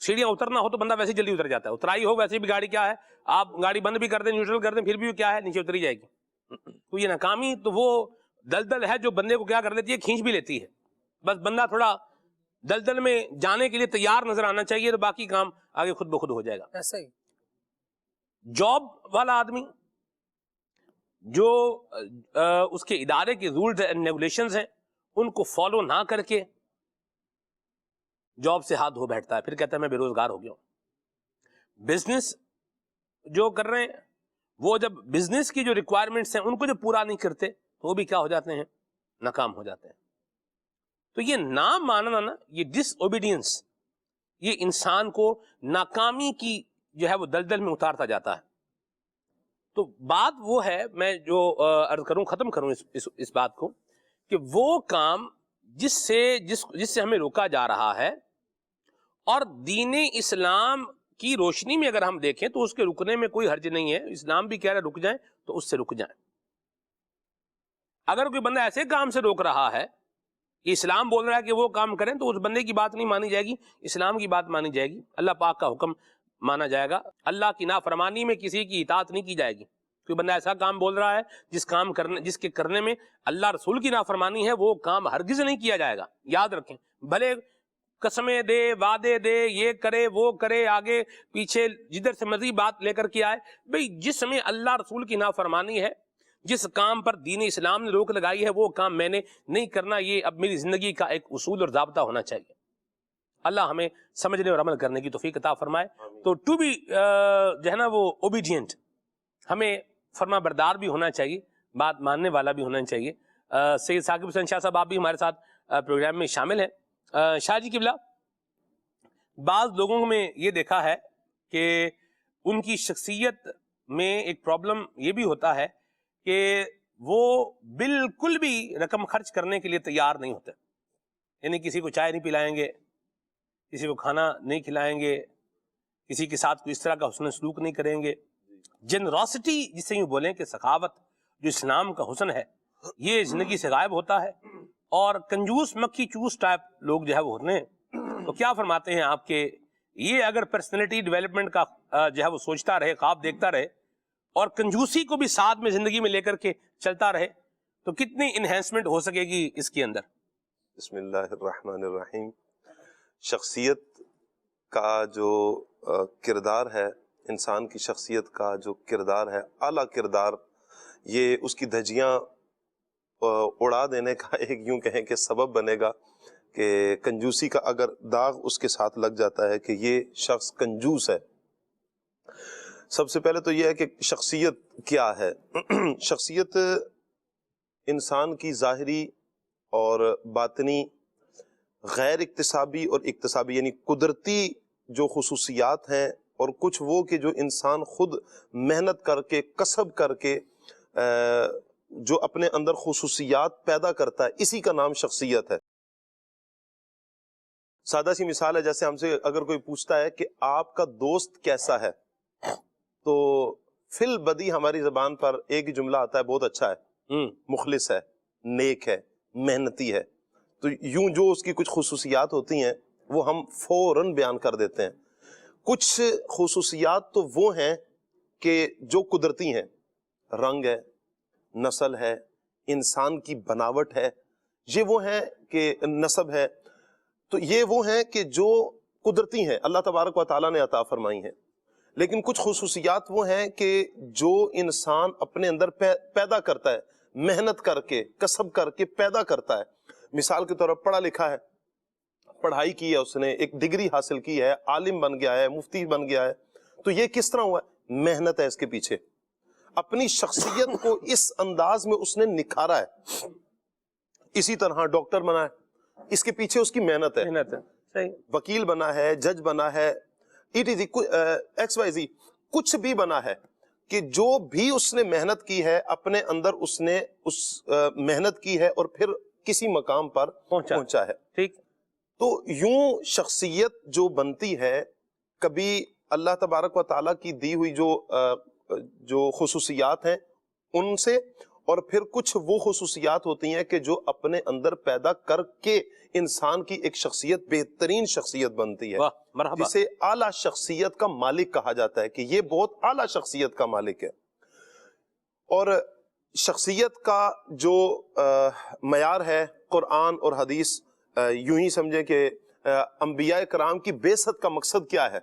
سیڑھیاں اترنا ہو تو بندہ ویسے جلدی اتر جاتا ہے. اترائی ہو ویسے بھی گاڑی کیا ہے، آپ گاڑی بند بھی کر دیں، نیوٹرل کر دیں، پھر بھی کیا ہے، نیچے اتری جائے گی. تو یہ ناکامی تو وہ دلدل ہے جو بندے کو کیا کر لیتی ہے، کھینچ بھی لیتی ہے. بس بندہ تھوڑا دلدل میں جانے کے لیے تیار نظر آنا چاہیے، تو باقی کام آگے خود بخود ہو جائے گا. ایسا ہی جاب والا آدمی جو اس کے ادارے کے رولز اینڈ ریگولیشنز ہیں ان کو فالو نہ کر کے جاب سے ہاتھ دھو بیٹھتا ہے، پھر کہتا ہے میں بے روزگار ہو گیا ہوں. بزنس جو کر رہے ہیں وہ جب بزنس کی جو ریکوائرمنٹس ہیں ان کو جب پورا نہیں کرتے تو وہ بھی کیا ہو جاتے ہیں، ناکام ہو جاتے ہیں. تو یہ نہ ماننا نا، یہ ڈس اوبیڈینس، یہ انسان کو ناکامی کی جو ہے وہ دلدل میں اتارتا جاتا ہے. تو بات وہ ہے، میں جو عرض کروں، ختم کروں اس بات کو، کہ وہ کام جس سے ہمیں روکا جا رہا ہے، اور دین اسلام کی روشنی میں اگر ہم دیکھیں تو اس کے رکنے میں کوئی حرج نہیں ہے. اسلام بھی کہہ رہا ہے رک جائیں تو اس سے رک جائیں. اگر کوئی بندہ ایسے کام سے روک رہا ہے کہ اسلام بول رہا ہے کہ وہ کام کریں، تو اس بندے کی بات نہیں مانی جائے گی، اسلام کی بات مانی جائے گی. اللہ پاک کا حکم مانا جائے گا. اللہ کی نافرمانی میں کسی کی اطاعت نہیں کی جائے گی. کوئی بندہ ایسا کام بول رہا ہے جس کے کرنے میں اللہ رسول کی نافرمانی ہے، وہ کام ہرگز نہیں کیا جائے گا. یاد رکھیں، بھلے قسمیں دے، وعدے دے، یہ کرے وہ کرے، آگے پیچھے جدھر سے مرضی بات لے کر کے آئے، بھئی جس میں اللہ رسول کی نافرمانی ہے، جس کام پر دین اسلام نے روک لگائی ہے، وہ کام میں نے نہیں کرنا. یہ اب میری زندگی کا ایک اصول اور ضابطہ ہونا چاہیے. اللہ ہمیں سمجھنے اور عمل کرنے کی توفیق عطا فرمائے. تو ٹو بی جو ہے نا وہ اوبیڈینٹ، ہمیں فرما بردار بھی ہونا چاہیے، بات ماننے والا بھی ہونا چاہیے. سید ثاقب حسین شاہ صاحب آپ بھی ہمارے ساتھ پروگرام میں شامل ہیں. شاہ جی قبلہ، بعض لوگوں میں یہ دیکھا ہے کہ ان کی شخصیت میں ایک پرابلم یہ بھی ہوتا ہے کہ وہ بالکل بھی رقم خرچ کرنے کے لیے تیار نہیں ہوتے. یعنی کسی کو چائے نہیں پلائیں گے، کسی کو کھانا نہیں کھلائیں گے، کسی کے ساتھ کوئی اس طرح کا حسن سلوک نہیں کریں گے. جنراسٹی جسے یوں بولیں کہ سخاوت جو اسلام کا حسن ہے، یہ زندگی سے غائب ہوتا ہے. اور کنجوس مکھی چوس ٹائپ لوگ جو ہے وہ ہوتے ہیں. تو کیا فرماتے ہیں آپ کے یہ اگر پرسنالٹی ڈیولپمنٹ کا جو ہے وہ سوچتا رہے، خواب دیکھتا رہے، اور کنجوسی کو بھی ساتھ میں زندگی میں لے کر کے چلتا رہے، تو کتنی انہینسمنٹ ہو سکے گی اس کے اندر؟ بسم اللہ الرحمن الرحیم. شخصیت کا جو کردار ہے، انسان کی شخصیت کا جو کردار ہے، اعلیٰ کردار، یہ اس کی دھجیاں اڑا دینے کا ایک یوں کہیں کہ سبب بنے گا کہ کنجوسی کا اگر داغ اس کے ساتھ لگ جاتا ہے کہ یہ شخص کنجوس ہے. سب سے پہلے تو یہ ہے کہ شخصیت کیا ہے. شخصیت انسان کی ظاہری اور باطنی غیر اکتسابی اور اکتسابی یعنی قدرتی جو خصوصیات ہیں، اور کچھ وہ کہ جو انسان خود محنت کر کے کسب کر کے جو اپنے اندر خصوصیات پیدا کرتا ہے، اسی کا نام شخصیت ہے. سادہ سی مثال ہے، جیسے ہم سے اگر کوئی پوچھتا ہے کہ آپ کا دوست کیسا ہے، تو فی البدی ہماری زبان پر ایک ہی جملہ آتا ہے، بہت اچھا ہے، مخلص ہے، نیک ہے، محنتی ہے. تو یوں جو اس کی کچھ خصوصیات ہوتی ہیں وہ ہم فوراً بیان کر دیتے ہیں. کچھ خصوصیات تو وہ ہیں کہ جو قدرتی ہیں، رنگ ہے، نسل ہے، انسان کی بناوٹ ہے، یہ وہ ہیں کہ نسب ہے، تو یہ وہ ہیں کہ جو قدرتی ہیں، اللہ تبارک و تعالیٰ نے عطا فرمائی ہیں. لیکن کچھ خصوصیات وہ ہیں کہ جو انسان اپنے اندر پیدا کرتا ہے، محنت کر کے کسب کر کے پیدا کرتا ہے. مثال کے طور پر پڑھا لکھا ہے، پڑھائی کی ہے، اس نے ایک ڈگری حاصل کی ہے، عالم بن گیا ہے، مفتی بن گیا ہے، تو یہ کس طرح ہوا ہے؟ محنت ہے اس کے پیچھے. اپنی شخصیت کو اس انداز میں اس نے نکھارا ہے. اسی طرح ڈاکٹر بنا ہے، اس کے پیچھے اس کی محنت ہے. وکیل بنا ہے، جج بنا ہے، XYZ کچھ بھی بنا ہے، کہ جو بھی اس نے محنت کی ہے اپنے اندر، اس نے اس محنت کی ہے اور پھر کسی مقام پر پہنچا ہے. ٹھیک. تو یوں شخصیت جو بنتی ہے، کبھی اللہ تبارک و تعالیٰ کی دی ہوئی جو خصوصیات ہیں ان سے، اور پھر کچھ وہ خصوصیات ہوتی ہیں کہ جو اپنے اندر پیدا کر کے انسان کی ایک شخصیت، بہترین شخصیت بنتی ہے، جسے اعلیٰ شخصیت کا مالک کہا جاتا ہے، کہ یہ بہت اعلیٰ شخصیت کا مالک ہے. اور شخصیت کا جو معیار ہے قرآن اور حدیث، یوں ہی سمجھیں کہ انبیاء کرام کی بعثت کا مقصد کیا ہے.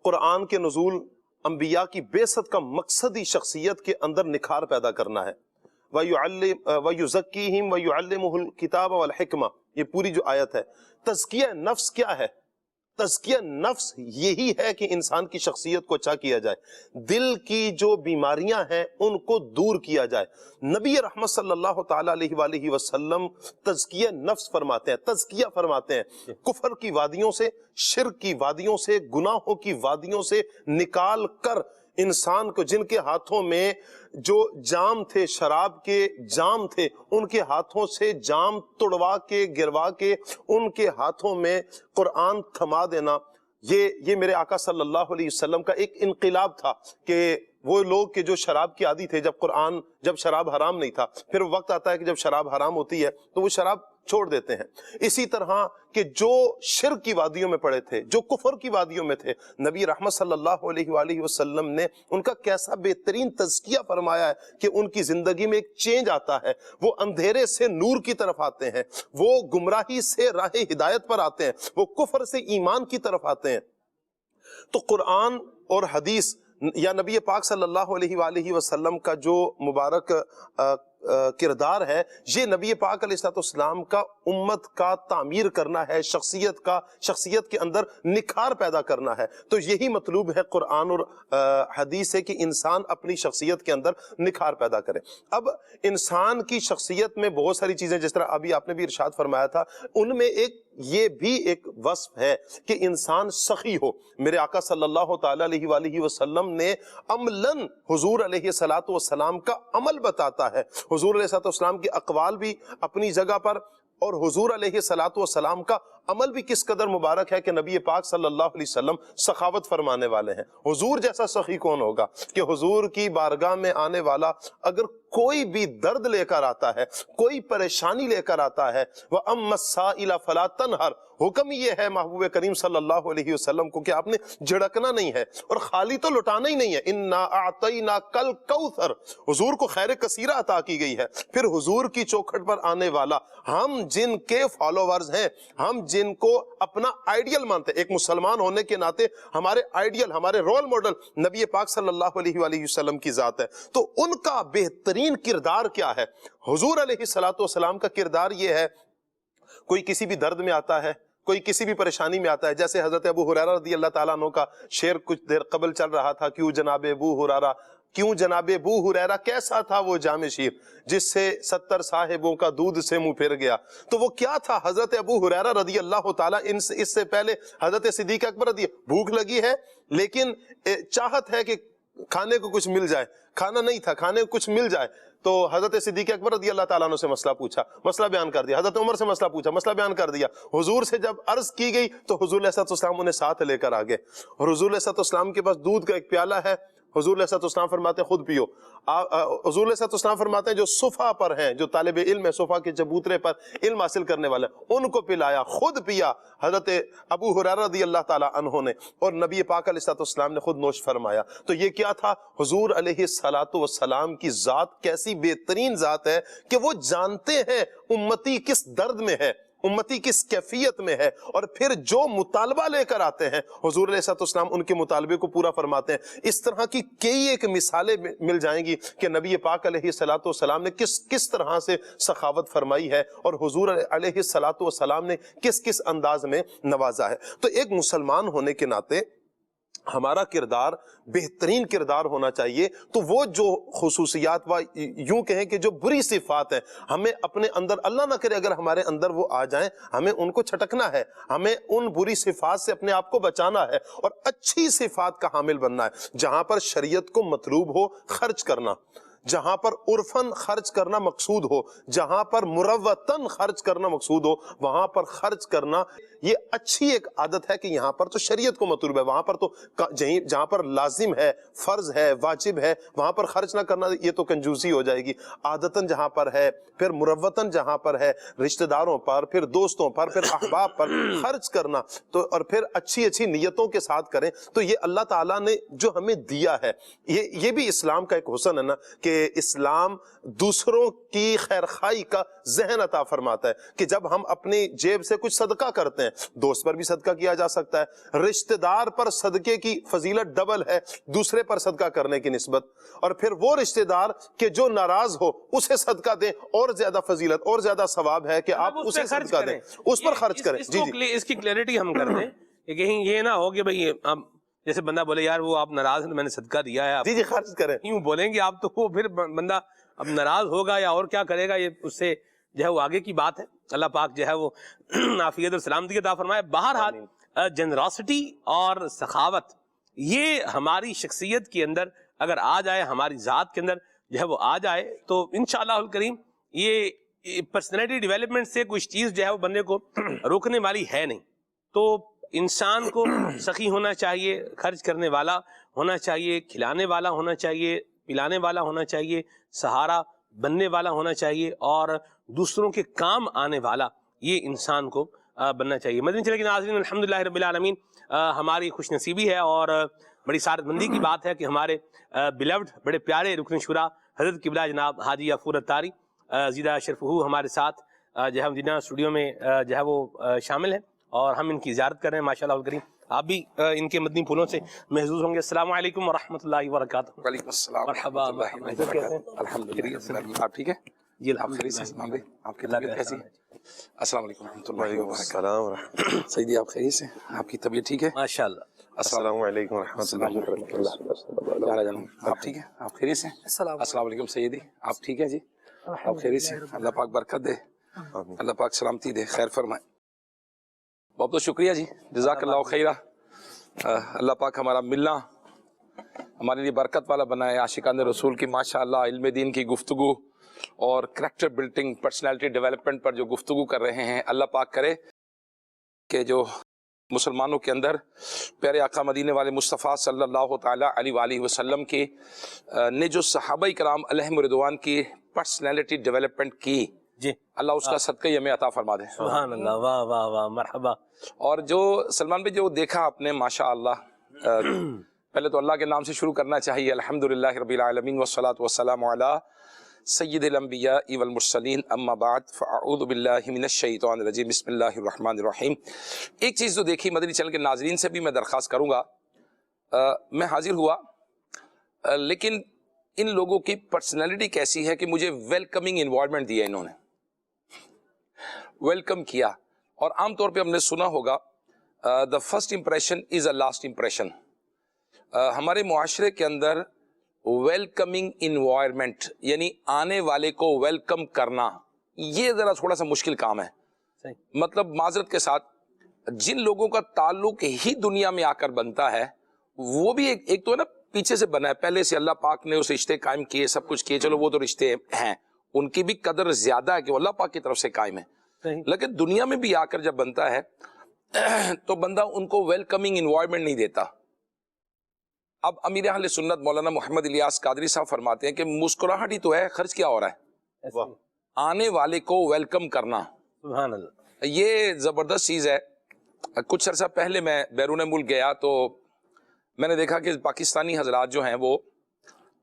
قرآن کے نزول، انبیاء کی بعثت کا مقصد ہی شخصیت کے اندر نکھار پیدا کرنا ہے. وَيُزَكِّيهِمْ وَيُعَلِّمُهُ الْكِتَابَ وَالْحِكْمَةَ، یہ پوری جو آیت ہے. تزکیہ نفس کیا ہے؟ تزکیہ نفس یہی ہے کہ انسان کی شخصیت کو اچھا کیا جائے، دل کی جو بیماریاں ہیں ان کو دور کیا جائے. نبی رحمت صلی اللہ تعالی علیہ وآلہ وسلم تزکیہ نفس فرماتے ہیں، تزکیہ فرماتے ہیں. کفر کی وادیوں سے، شرک کی وادیوں سے، گناہوں کی وادیوں سے نکال کر انسان کو، جن کے ہاتھوں میں جو جام تھے، شراب کے جام تھے، ان کے ہاتھوں سے جام توڑوا کے، گروا کے، ان کے ہاتھوں میں قرآن تھما دینا، یہ میرے آقا صلی اللہ علیہ وسلم کا ایک انقلاب تھا. کہ وہ لوگ کہ جو شراب کی عادی تھے، جب شراب حرام نہیں تھا، پھر وقت آتا ہے کہ جب شراب حرام ہوتی ہے تو وہ شراب چھوڑ دیتے ہیں. اسی طرح کہ جو شرک کی وادیوں میں پڑے تھے, جو کفر کی وادیوں میں تھے, نبی رحمت صلی اللہ علیہ وآلہ وسلم نے ان کا کیسا بہترین تزکیہ فرمایا ہے کہ ان کی زندگی میں ایک چینج آتا ہے, وہ اندھیرے سے نور کی طرف آتے ہیں, وہ گمراہی سے راہ ہدایت پر آتے ہیں, وہ کفر سے ایمان کی طرف آتے ہیں. تو قرآن اور حدیث یا نبی پاک صلی اللہ علیہ وآلہ وسلم کا جو مبارک کردار ہے, یہ نبی پاک علیہ السلام کا امت کا تعمیر کرنا ہے, شخصیت کے اندر نکھار پیدا کرنا ہے. تو یہی مطلوب ہے قرآن اور حدیث سے کہ انسان اپنی شخصیت کے اندر نکھار پیدا کرے. اب انسان کی شخصیت میں بہت ساری چیزیں, جس طرح ابھی آپ نے بھی ارشاد فرمایا تھا, ان میں یہ بھی ایک وصف ہے کہ انسان سخی ہو. میرے آقا صلی اللہ تعالی علیہ وآلہ وسلم نے عملاً حضور علیہ السلام کا عمل بتاتا ہے. حضور علیہ السلام کے اقوال بھی اپنی جگہ پر, اور حضور علیہ السلام کا عمل بھی کس قدر مبارک ہے کہ نبی پاک صلی اللہ علیہ وسلم سخاوت فرمانے والے ہیں. حضور جیسا سخی کون ہوگا کہ حضور کی بارگاہ میں آنے والا اگر کوئی بھی درد لے کر آتا ہے, کوئی پریشانی لے کر آتا ہے, وَأَمَّا السَّائِلَ فَلَا تَنْهَرْ, حکم یہ ہے محبوب کریم صلی اللہ علیہ وسلم کو کہ آپ نے جھڑکنا نہیں ہے اور خالی تو لٹانا ہی نہیں ہے. اِنَّا أَعْطَيْنَاكَ الْكَوْثَرَ, حضور کو خیر کثیرہ عطا کی گئی ہے. پھر حضور کی چوکھٹ پر آنے والا, ہم جن کے فالوورز ہیں, ہم جن کو اپنا آئیڈیل مانتے ہیں, ایک مسلمان ہونے کے ناطے ہمارے آئیڈیل, ہمارے رول ماڈل نبی پاک صلی اللہ علیہ وآلہ وسلم کی ذات ہے. تو ان کا بہترین کردار کیا ہے؟ حضور علیہ السلام کا کردار یہ ہے, کوئی کسی بھی درد میں آتا ہے, کوئی کسی بھی پریشانی میں آتا ہے, جیسے حضرت ابو ہریرہ رضی اللہ تعالیٰ عنہ کا شعر کچھ دیر قبل چل رہا تھا, کیوں جناب ابو ہریرہ کیسا تھا وہ جام شیر جس سے 70 صاحبوں کا دودھ سے منہ پھر گیا. تو وہ کیا تھا؟ حضرت ابو ہریرہ رضی اللہ تعالیٰ, اس سے پہلے حضرت صدیق اکبر رضی, بھوک لگی ہے لیکن چاہت ہے کہ کھانے کو کچھ مل جائے, کھانا نہیں تھا, کھانے کو کچھ مل جائے. تو حضرت صدیق اکبر رضی اللہ تعالیٰ عنہ سے مسئلہ پوچھا, مسئلہ بیان کر دیا. حضرت عمر سے مسئلہ پوچھا, مسئلہ بیان کر دیا. حضور سے جب عرض کی گئی تو حضور علیہ السلام انہیں ساتھ لے کر آگے, اور حضور علیہ السلام کے پاس دودھ کا ایک پیالہ ہے. حضور علیہ السلام فرماتے ہیں خود پیو. حضور علیہ السلام فرماتے ہیں جو صفا پر ہیں, جو طالب علم ہے, صفا کے چبوترے پر علم حاصل کرنے والے, ان کو پلایا, خود پیا حضرت ابو ہریرہ رضی اللہ تعالیٰ عنہ نے, اور نبی پاک علیہ السلام نے خود نوش فرمایا. تو یہ کیا تھا؟ حضور علیہ السلام کی ذات کیسی بہترین ذات ہے کہ وہ جانتے ہیں امتی کس درد میں ہے, امتی کس کیفیت میں ہے, اور پھر جو مطالبہ لے کر آتے ہیں حضور علیہ السلام ان کے مطالبے کو پورا فرماتے ہیں. اس طرح کی کئی ایک مثالیں مل جائیں گی کہ نبی پاک علیہ السلام نے کس طرح سے سخاوت فرمائی ہے, اور حضور علیہ السلام نے کس انداز میں نوازا ہے. تو ایک مسلمان ہونے کے ناطے ہمارا کردار بہترین کردار ہونا چاہیے. تو وہ جو خصوصیات و یوں کہیں کہ جو بری صفات ہیں, ہمیں اپنے اندر, اللہ نہ کرے اگر ہمارے اندر وہ آ جائیں, ہمیں ان کو چھٹکنا ہے, ہمیں ان بری صفات سے اپنے آپ کو بچانا ہے اور اچھی صفات کا حامل بننا ہے. جہاں پر شریعت کو مطلوب ہو خرچ کرنا, جہاں پر عرفاً خرچ کرنا مقصود ہو, جہاں پر مروتاً خرچ کرنا مقصود ہو, وہاں پر خرچ کرنا یہ اچھی ایک عادت ہے کہ یہاں پر تو شریعت کو مطلوب ہے, وہاں پر تو جہاں پر لازم ہے, فرض ہے, واجب ہے, وہاں پر خرچ نہ کرنا یہ تو کنجوسی ہو جائے گی. عادتاً جہاں پر ہے, پھر مروتاً جہاں پر ہے, رشتہ داروں پر, پھر دوستوں پر, پھر احباب پر خرچ کرنا, تو اور پھر اچھی نیتوں کے ساتھ کریں. تو یہ اللہ تعالیٰ نے جو ہمیں دیا ہے, یہ بھی اسلام کا ایک حسن ہے نا, کہ اسلام دوسروں کی خیرخواہی کا ذہن عطا فرماتا ہے کہ جب ہم اپنی جیب سے کچھ صدقہ کرتے ہیں, دوست پر بھی صدقہ کیا جا سکتا ہے, رشتہ دار پر صدقے کی فضیلت ڈبل ہے دوسرے پر صدقہ کرنے کی نسبت, اور پھر وہ رشتہ دار کہ جو ناراض ہو اسے صدقہ دیں, اور زیادہ فضیلت اور زیادہ ثواب ہے کہ آپ اسے صدقہ دیں, اس پر خرچ کریں. جی اس کی کلیئرٹی ہم کر دیں کہ کہیں یہ نہ ہو کہ بھئی جیسے بندہ بولے یار وہ آپ ناراض ہیں, میں نے صدقہ دیا ہے, جی خرچ کریں, یوں بولیں گے آپ تو وہ پھر بندہ اب ناراض ہوگا یا اور کیا کرے گا, یہ اس سے جو ہے وہ آگے کی بات ہے. اللہ پاک جو ہے وہ عافیت اور سلامتی عطا فرمائے. بہرحال جنراسٹی اور سخاوت یہ ہماری شخصیت کے اندر اگر آ جائے, ہماری ذات کے اندر جو ہے وہ آ جائے, تو انشاءاللہ الکریم یہ پرسنالٹی ڈیولپمنٹ سے کچھ چیز جو ہے وہ بندے کو روکنے والی ہے نہیں. تو انسان کو سخی ہونا چاہیے, خرچ کرنے والا ہونا چاہیے, کھلانے والا ہونا چاہیے, پلانے والا ہونا چاہیے, سہارا بننے والا ہونا چاہیے اور دوسروں کے کام آنے والا یہ انسان کو بننا چاہیے. مدنی چینل کے ناظرین، الحمدللہ رب العالمین، ہماری خوش نصیبی ہے اور بڑی سعادت مندی کی بات ہے کہ ہمارے بلیوڈ بڑے پیارے رکن شورا حضرت قبلہ جناب حاجی غفور اتاری زیدہ شرفہو ہمارے ساتھ جو ہے مدینہ اسٹوڈیو میں جو ہے وہ شامل ہیں اور ہم ان کی زیارت کر رہے ہیں. ماشاء اللہ الکریم آپ بھی ان کے مدنی پھولوں سے محظوظ ہوں گے. السلام علیکم ورحمۃ اللہ وبرکاتہ. وعلیکم السلام مرحبا. الحمدللہ. آپ ٹھیک ہے جی الحمدللہ. آپ کی طبیعت کیسی ہے؟ السلام علیکم ورحمۃ اللہ وبرکاتہ. السلام ورحمۃ سیدی آپ خیریت سے؟ آپ کی طبیعت ٹھیک ہے؟ ماشاء اللہ. السلام علیکم ورحمۃ اللہ وبرکاتہ. جانا جانو آپ ٹھیک ہے؟ آپ خیریت سے؟ السلام علیکم سیدی آپ ٹھیک ہے جی؟ آپ خیریت سے؟ اللہ پاک برکت دے، اللہ پاک سلامتی دے، خیر فرمائے. بہت بہت شکریہ جی، جزاک اللہ خیرہ. اللہ پاک ہمارا ملنا ہمارے لیے برکت والا بنائے. عاشقان رسول کی ماشاءاللہ علم دین کی گفتگو اور کریکٹر بلڈنگ، پرسنالٹی ڈیولپمنٹ پر جو گفتگو کر رہے ہیں، اللہ پاک کرے کہ جو مسلمانوں کے اندر پیارے آقا مدینے والے مصطفیٰ صلی اللہ تعالیٰ علیہ وآلہ وسلم کے نے جو صحابہ کرام علیہم رضوان کی پرسنالٹی ڈیولپمنٹ کی، جی اللہ اس کا صدقہ ہمیں عطا فرما دے. سبحان اللہ. واہ واہ واہ، مرحبا. اور جو سلمان بھائی جو دیکھا آپ نے ماشاءاللہ، پہلے تو اللہ کے نام سے شروع کرنا چاہیے. الحمدللہ رب العالمین والصلاة والسلام علی سید الانبیاء والمرسلین، اما بعد فاعوذ باللہ من الشیطان الرجیم، بسم اللہ الرحمن الرحیم. ایک چیز جو دیکھی مدنی چینل کے ناظرین سے بھی میں درخواست کروں گا، میں حاضر ہوا لیکن ان لوگوں کی پرسنالٹی کیسی ہے کہ مجھے ویلکمنگ انوائرمنٹ دیا، انہوں نے ویلکم کیا. اور عام طور پہ ہم نے سنا ہوگا the first impression is a last impression. ہمارے معاشرے کے اندر ویلکمنگ انوائرمنٹ یعنی آنے والے کو ویلکم کرنا، یہ ذرا تھوڑا سا مشکل کام ہے. مطلب معذرت کے ساتھ جن لوگوں کا تعلق ہی دنیا میں آ کر بنتا ہے وہ بھی ایک تو ہے نا پیچھے سے بنا ہے، پہلے سے اللہ پاک نے اس رشتے قائم کیے، سب کچھ کیے، چلو وہ تو رشتے ہیں، ان کی بھی قدر زیادہ ہے کہ وہ اللہ پاک کی طرف سے قائم ہے. لیکن دنیا میں بھی آ کر جب بنتا ہے تو بندہ ان کو ویلکمنگ انوائرمنٹ نہیں دیتا. اب امیر اہل سنت مولانا محمد الیاس قادری صاحب فرماتے ہیں کہ مسکراہٹ ہی تو ہے، خرچ کیا ہو رہا ہے؟ آنے والے کو ویلکم کرنا. سبحان اللہ. یہ زبردست چیز ہے. کچھ عرصہ پہلے میں بیرون ملک گیا تو میں نے دیکھا کہ پاکستانی حضرات جو ہیں وہ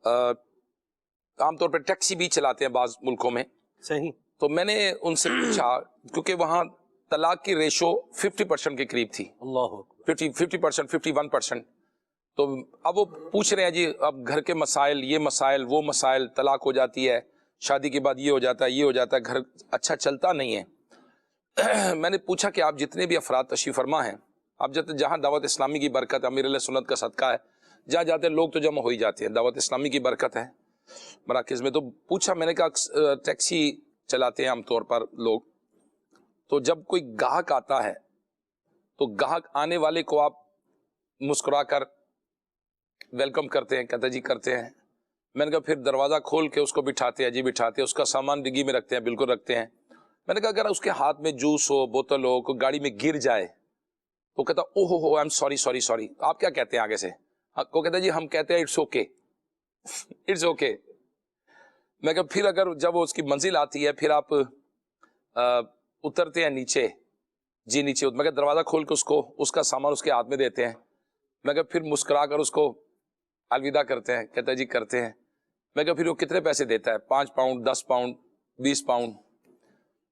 عام طور پہ ٹیکسی بھی چلاتے ہیں بعض ملکوں میں. صحیح. تو میں نے ان سے پوچھا، کیونکہ وہاں طلاق کی ریشو 50% کے قریب تھی، اللہ 50%، 51%. تو اب وہ پوچھ رہے ہیں جی اب گھر کے مسائل، یہ مسائل وہ مسائل، طلاق ہو جاتی ہے، شادی کے بعد یہ ہو جاتا ہے، یہ ہو جاتا ہے، گھر اچھا چلتا نہیں ہے. میں نے پوچھا کہ آپ جتنے بھی افراد تشریف فرما ہیں، آپ جہاں دعوت اسلامی کی برکت، امیر علیہ سنت کا صدقہ ہے، جہاں جاتے ہیں لوگ تو جمع ہو ہی جاتے ہیں، دعوت اسلامی کی برکت ہے مراکز میں. تو پوچھا میں نے کہا ٹیکسی چلاتے ہیں عام طور پر لوگ، تو جب کوئی گاہک آتا ہے تو گاہک آنے والے کو آپ مسکرا کر ویلکم کرتے ہیں؟ کہتا جی کرتے ہیں. میں نے کہا پھر دروازہ کھول کے اس کو بٹھاتے ہیں؟ جی بٹھاتے ہیں. اس کا سامان ڈگی میں رکھتے ہیں؟ بالکل رکھتے ہیں. میں نے کہا اگر اس کے ہاتھ میں جوس ہو، بوتل ہو، کوئی گاڑی میں گر جائے تو کہتا او ہو I am sorry sorry sorry. آپ کیا کہتے ہیں آگے سے؟ کو کہتا جی ہم کہتے ہیں اٹس اوکے، اٹس اوکے. میں کہا پھر اگر جب اس کی منزل آتی ہے پھر آپ اترتے ہیں نیچے؟ جی نیچے. میں کہا دروازہ کھول کے اس کا سامان اس کے ہاتھ میں دیتے ہیں؟ میں کہا پھر مسکرا کر اس کو الوداع کرتے ہیں؟ کہتا ہے جی کرتے ہیں. میں کہا پھر وہ کتنے پیسے دیتا ہے؟ 5 پاؤنڈ، 10 پاؤنڈ، 20 پاؤنڈ.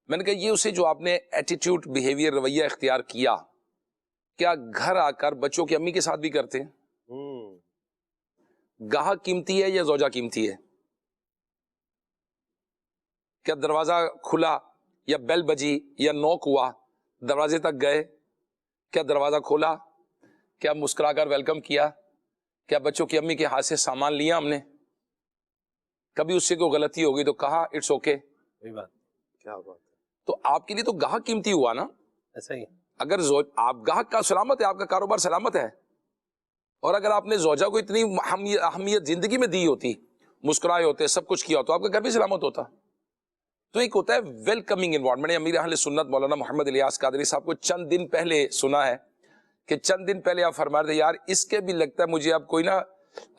میں نے کہا یہ اسے جو آپ نے ایٹیٹیوڈ، بیہیویئر، رویہ اختیار کیا، کیا گھر آ کر بچوں کی امی کے ساتھ بھی کرتے ہیں؟ گاہک قیمتی ہے یا زوجہ قیمتی ہے؟ کیا دروازہ کھلا یا بیل بجی یا نوک ہوا، دروازے تک گئے، کیا دروازہ کھولا، کیا مسکرا کر ویلکم کیا، کیا بچوں کی امی کے ہاتھ سے سامان لیا ہم نے؟ کبھی اس سے کوئی غلطی ہو گئی تو کہا اٹس اوکے؟ کیا بات. تو آپ کے لیے تو گاہک قیمتی ہوا نا. ایسا ہی. اگر آپ گاہک کا سلامت ہے، آپ کا کاروبار سلامت ہے. اور اگر آپ نے زوجہ کو اتنی اہمیت زندگی میں دی ہوتی، مسکرائے ہوتے، سب کچھ کیا ہوتا، آپ کا گھر بھی سلامت ہوتا. تو ایک ہوتا ہے ویلکمنگ انوائرمنٹ. امیر اہل سنت مولانا محمد الیاس قادری صاحب کو چند دن پہلے سنا ہے کہ چند دن پہلے آپ فرما رہے تھے یار اس کے بھی لگتا ہے مجھے اب کوئی نا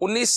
19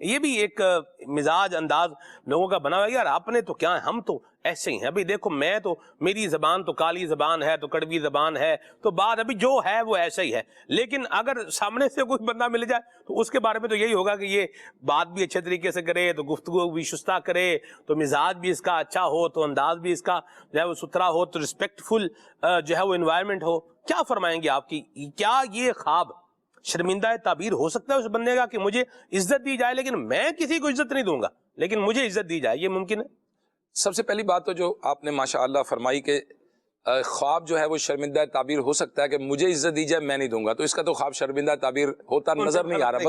یہ بھی ایک مزاج انداز لوگوں کا بنا ہوا ہے، یار اپنے تو کیا ہے، ہم تو ایسے ہی ہیں. ابھی دیکھو میں تو، میری زبان تو کالی زبان ہے، تو کڑوی زبان ہے، تو بات ابھی جو ہے وہ ایسا ہی ہے. لیکن اگر سامنے سے کوئی بندہ مل جائے تو اس کے بارے میں تو یہی ہوگا کہ یہ بات بھی اچھے طریقے سے کرے، تو گفتگو بھی شستہ کرے، تو مزاج بھی اس کا اچھا ہو، تو انداز بھی اس کا جو ہے وہ ستھرا ہو، تو رسپیکٹ فل جو ہے وہ انوائرمنٹ ہو. کیا فرمائیں گے آپ کی، کیا یہ خواب شرمندہ تعبیر ہو سکتا ہے اس بندے کا کہ مجھے عزت دی جائے لیکن میں کسی کو عزت نہیں دوں گا، لیکن مجھے عزت دی جائے، یہ ممکن ہے؟ سب سے پہلی بات تو جو آپ نے ماشاءاللہ فرمائی کہ خواب جو ہے وہ شرمندہ تعبیر ہو سکتا ہے کہ مجھے عزت دی جائے میں نہیں دوں گا، تو اس کا تو خواب شرمندہ تعبیر ہوتا نظر نہیں آ رہا،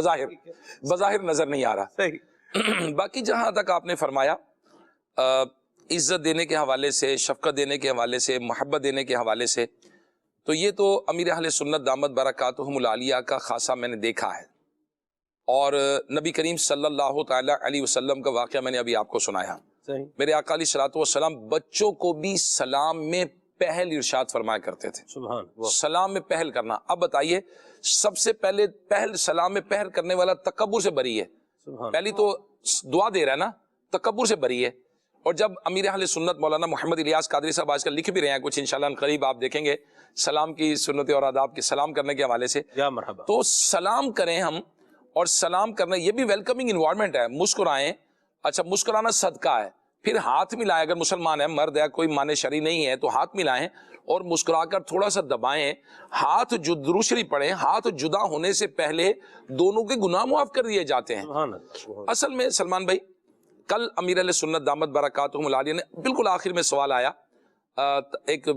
بظاہر نظر نہیں آ رہا. صحیح. باقی جہاں تک آپ نے فرمایا عزت دینے کے حوالے سے، شفقت دینے کے حوالے سے، محبت دینے کے حوالے سے، تو یہ تو امیر اہل سنت دامت برکاتہم العالیہ کا خاصہ میں نے دیکھا ہے. اور نبی کریم صلی اللہ تعالی علیہ وسلم کا واقعہ میں نے ابھی آپ کو سنایا. میرے آقا علیہ الصلوۃ والسلام بچوں کو بھی سلام میں پہل ارشاد فرمایا کرتے تھے. سبحان اللہ. سلام میں پہل کرنا. اب بتائیے سب سے پہلے پہل سلام میں پہل کرنے والا تکبر سے بری ہے. پہلی تو دعا دے رہا ہے نا، تکبر سے بری ہے. اور جب امیر اہل سنت مولانا محمد الیاس قادری صاحب آج کل لکھ بھی رہے ہیں کچھ، انشاءاللہ قریب آپ دیکھیں گے سلام کی سنت اور آداب کے سلام کرنے کے حوالے سے. یا مرحبا. تو سلام کریں ہم، اور سلام کرنا یہ بھی ویلکمنگ انوائرمنٹ ہے. مسکرائیں، اچھا مسکرانا صدقہ ہے. پھر ہاتھ ملائیں، اگر مسلمان ہے، مرد ہے، کوئی مانے شرعی نہیں ہے تو ہاتھ ملائیں اور مسکرا کر تھوڑا سا دبائیں. ہاتھ درود شریف پڑھیں. ہاتھ جدا ہونے سے پہلے دونوں کے گناہ معاف کر دیے جاتے ہیں. اصل میں سلمان بھائی، کل امیر علیہ سنت دامت برکاتہم العالیہ نے بالکل آخر میں سوال آیا، ایک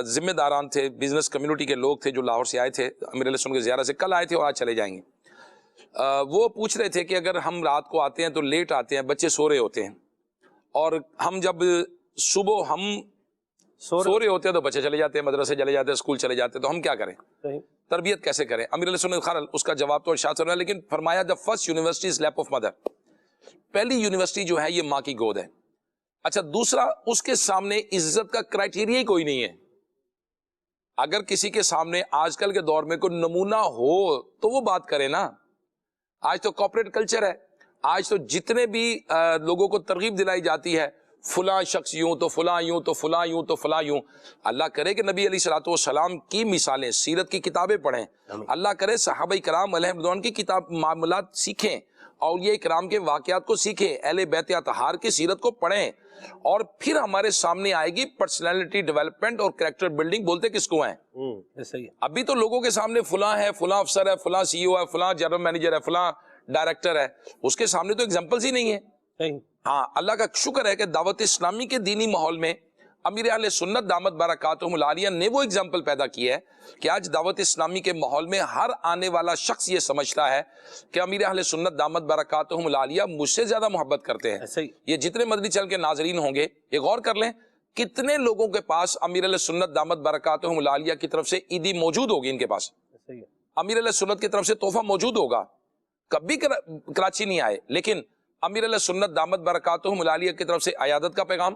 ذمہ داران تھے، بزنس کمیونٹی کے لوگ تھے جو لاہور سے آئے تھے امیر علیہ سنت کے زیارت سے، کل آئے تھے اور آج چلے جائیں گے. وہ پوچھ رہے تھے کہ اگر ہم رات کو آتے ہیں تو لیٹ آتے ہیں، بچے سو رہے ہوتے ہیں، اور ہم جب صبح ہم سو رہے ہوتے ہیں تو بچے چلے جاتے ہیں، مدرسے چلے جاتے ہیں، اسکول چلے جاتے ہیں، تو ہم کیا کریں، تربیت کیسے کریں؟ امیر علیہ سنت خیر اس کا جواب تو ارشاد فرمایا، لیکن فرمایا the first university is lap of mother. پہلی یونیورسٹی جو ہے یہ ماں کی گود ہے. اچھا دوسرا، اس کے سامنے عزت کا کرائٹیریا ہی کوئی نہیں ہے. اگر کسی کے سامنے آج کل کے دور میں کوئی نمونہ ہو تو وہ بات کرے نا. آج تو کارپوریٹ کلچر ہے، آج تو جتنے بھی لوگوں کو ترغیب دلائی جاتی ہے، فلاں شخص یوں تو فلاں یوں تو فلاں یوں تو فلاں یوں. اللہ کرے کہ نبی علیہ الصلوۃ والسلام کی مثالیں، سیرت کی کتابیں پڑھیں. اللہ کرے صحابہ کرام علیہ رضوان کی کتاب معاملات سیکھیں، اولیاء کرام کے واقعات کو سیکھیں، اہل بیت اطہار کی سیرت کو پڑھیں، اور پھر ہمارے سامنے آئے گی پرسنالٹی ڈیولپمنٹ اور کریکٹر بلڈنگ. بولتے کس کو ہیں؟ ابھی تو لوگوں کے سامنے فلاں ہے، فلاں افسر ہے، فلاں سی ای او ہے، فلاں جنرل مینیجر ہے، فلاں ڈائریکٹر ہے، اس کے سامنے تو ایگزامپلز ہی نہیں ہے. ہاں اللہ کا شکر ہے کہ دعوت اسلامی کے دینی ماحول میں امیر اہل سنت دامت برکاتہم العالیہ نے وہ ایگزامپل پیدا کی ہے کہ آج دعوت اسلامی کے ماحول میں ہر آنے والا شخص یہ سمجھتا ہے کہ امیر اہل سنت دامت برکاتہم العالیہ مجھ سے زیادہ محبت کرتے ہیں. یہ جتنے مدنی چل کے ناظرین ہوں گے یہ غور کر لیں کتنے لوگوں کے پاس امیر علیہ سنت دامت برکاتہم العالیہ کی طرف سے عیدی موجود ہوگی. ان کے پاس امیر علیہ سنت کی طرف سے تحفہ موجود ہوگا. کبھی کراچی نہیں آئے لیکن امیر علیہ سنت دامت برکاتہم العالیہ کی طرف سے عیادت کا پیغام،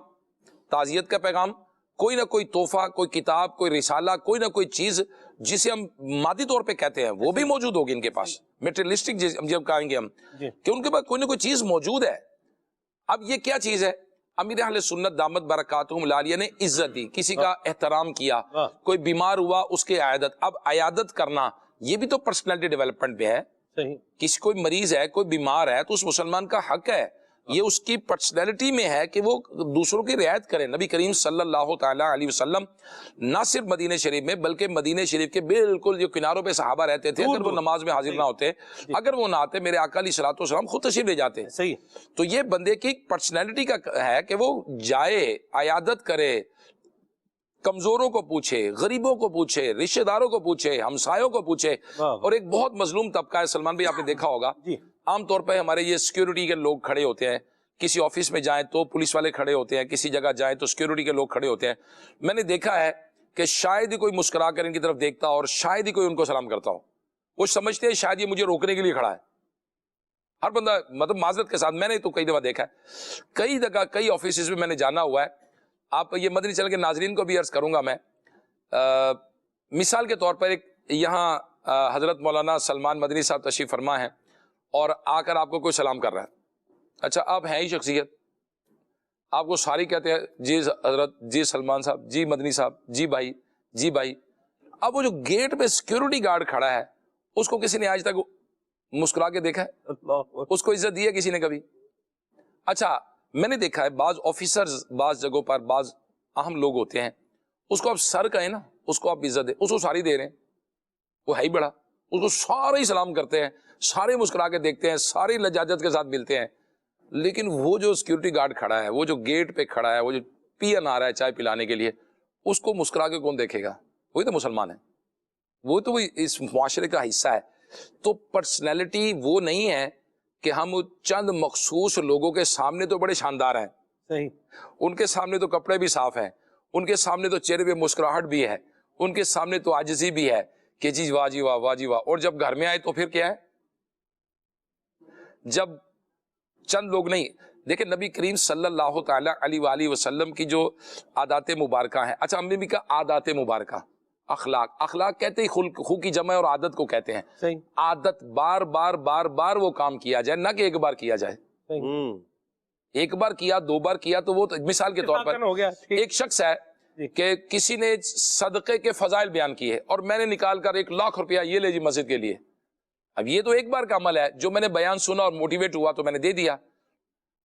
تعزیت کا پیغام، کوئی نہ کوئی تحفہ، کوئی کتاب، کوئی رسالہ، کوئی نہ کوئی چیز جسے ہم مادی طور پہ کہتے ہیں وہ بھی موجود ہوگی ان کے پاس. میٹریلسٹک جب کہیں گے ہم کہ ان کے پاس کوئی نہ کوئی چیز موجود ہے. اب یہ کیا چیز ہے؟ امیر اہل سنت دامت برکاتہم العالیہ نے عزت دی، کسی کا احترام کیا، کوئی بیمار ہوا اس کے عیادت. اب عیادت کرنا یہ بھی تو پرسنالٹی ڈیولپمنٹ پہ ہے. کسی کوئی مریض ہے، کوئی بیمار ہے تو اس مسلمان کا حق ہے، یہ اس کی پرسنالٹی میں ہے کہ وہ دوسروں کی رعایت کرے. نبی کریم صلی اللہ تعالی علیہ وسلم نہ صرف مدینہ شریف میں بلکہ مدینہ شریف کے بالکل جو کناروں پہ صحابہ رہتے تھے، اگر وہ نماز میں حاضر نہ ہوتے، اگر وہ نہ آتے، میرے آقا علیہ الصلوۃ والسلام خود تشریف لے جاتے. تو یہ بندے کی پرسنالٹی کا ہے کہ وہ جائے، عیادت کرے، کمزوروں کو پوچھے، غریبوں کو پوچھے، رشتہ داروں کو پوچھے، ہمسایوں کو پوچھے. اور ایک بہت مظلوم طبقہ ہے سلمان بھائی، آپ نے دیکھا ہوگا عام طور پہ ہمارے یہ سیکیورٹی کے لوگ کھڑے ہوتے ہیں، کسی آفس میں جائیں تو پولیس والے کھڑے ہوتے ہیں، کسی جگہ جائیں تو سیکیورٹی کے لوگ کھڑے ہوتے ہیں. میں نے دیکھا ہے کہ شاید ہی کوئی مسکرا کر ان کی طرف دیکھتا ہو اور شاید ہی کوئی ان کو سلام کرتا ہو. وہ سمجھتے ہیں شاید یہ مجھے روکنے کے لیے کھڑا ہے. ہر بندہ مطلب معذرت کے ساتھ، میں نے تو کئی دفعہ دیکھا ہے، کئی جگہ کئی آفیسز میں نے جانا ہوا ہے. آپ یہ مدنی چینل کے ناظرین کو بھی عرض کروں گا میں، مثال کے طور پر ایک یہاں حضرت مولانا سلمان مدنی صاحب تشریف فرما ہیں اور آ کر آپ کو کوئی سلام کر رہا ہے. اچھا آپ ہیں ہی شخصیت, آپ کو ساری کہتے ہیں جی حضرت, جی سلمان صاحب, جی مدنی صاحب, جی بھائی, جی بھائی. اب وہ جو گیٹ پہ سیکیورٹی گارڈ کھڑا ہے اس کو کسی نے آج تک مسکرا کے دیکھا ہے؟ اس کو عزت دی ہے کسی نے کبھی؟ اچھا میں نے دیکھا ہے بعض آفیسرز بعض جگہوں پر بعض اہم لوگ ہوتے ہیں, اس کو آپ سر کہیں نا, اس کو آپ عزت دیں, اس کو ساری دے رہے ہیں, وہ ہے ہی بڑا, اس کو سارے ہی سلام کرتے ہیں, سارے مسکرا کے دیکھتے ہیں, ساری لجاجت کے ساتھ ملتے ہیں. لیکن وہ جو سیکیورٹی گارڈ کھڑا ہے, وہ جو گیٹ پہ کھڑا ہے, وہ جو پین آ رہا ہے چائے پلانے کے لیے, اس کو مسکرا کے کون دیکھے گا؟ وہی تو مسلمان ہے, وہ تو اس معاشرے کا حصہ ہے. تو پرسنالٹی وہ نہیں ہے کہ ہم چند مخصوص لوگوں کے سامنے تو بڑے شاندار ہیں, صحیح, ان کے سامنے تو کپڑے بھی صاف ہیں, ان کے سامنے تو چہرے پہ مسکراہٹ بھی ہے, ان کے سامنے تو عاجزی بھی ہے کہ جی واہ جی واہ, واہ جی واہ. اور جب گھر میں آئے تو پھر کیا ہے؟ جب چند لوگ نہیں دیکھیں, نبی کریم صلی اللہ تعالی علیہ وآلہ وسلم کی جو عادات مبارکہ ہیں. اچھا ہم نے بھی کہا عادات مبارکہ, اخلاق, اخلاق کہتے ہی خو کی جمع اور عادت کو کہتے ہیں. صحیح, عادت بار بار بار بار وہ کام کیا جائے, نہ کہ ایک بار کیا جائے. ایک بار کیا, دو بار کیا تو وہ مثال کے طور پر ہو گیا. ایک شخص ہے کہ کسی نے صدقے کے فضائل بیان کیے اور میں نے نکال کر 1,00,000 روپیہ یہ لے جی مسجد کے لیے. اب یہ تو ایک بار کا عمل ہے, جو میں نے بیان سنا اور موٹیویٹ ہوا تو میں نے دے دیا.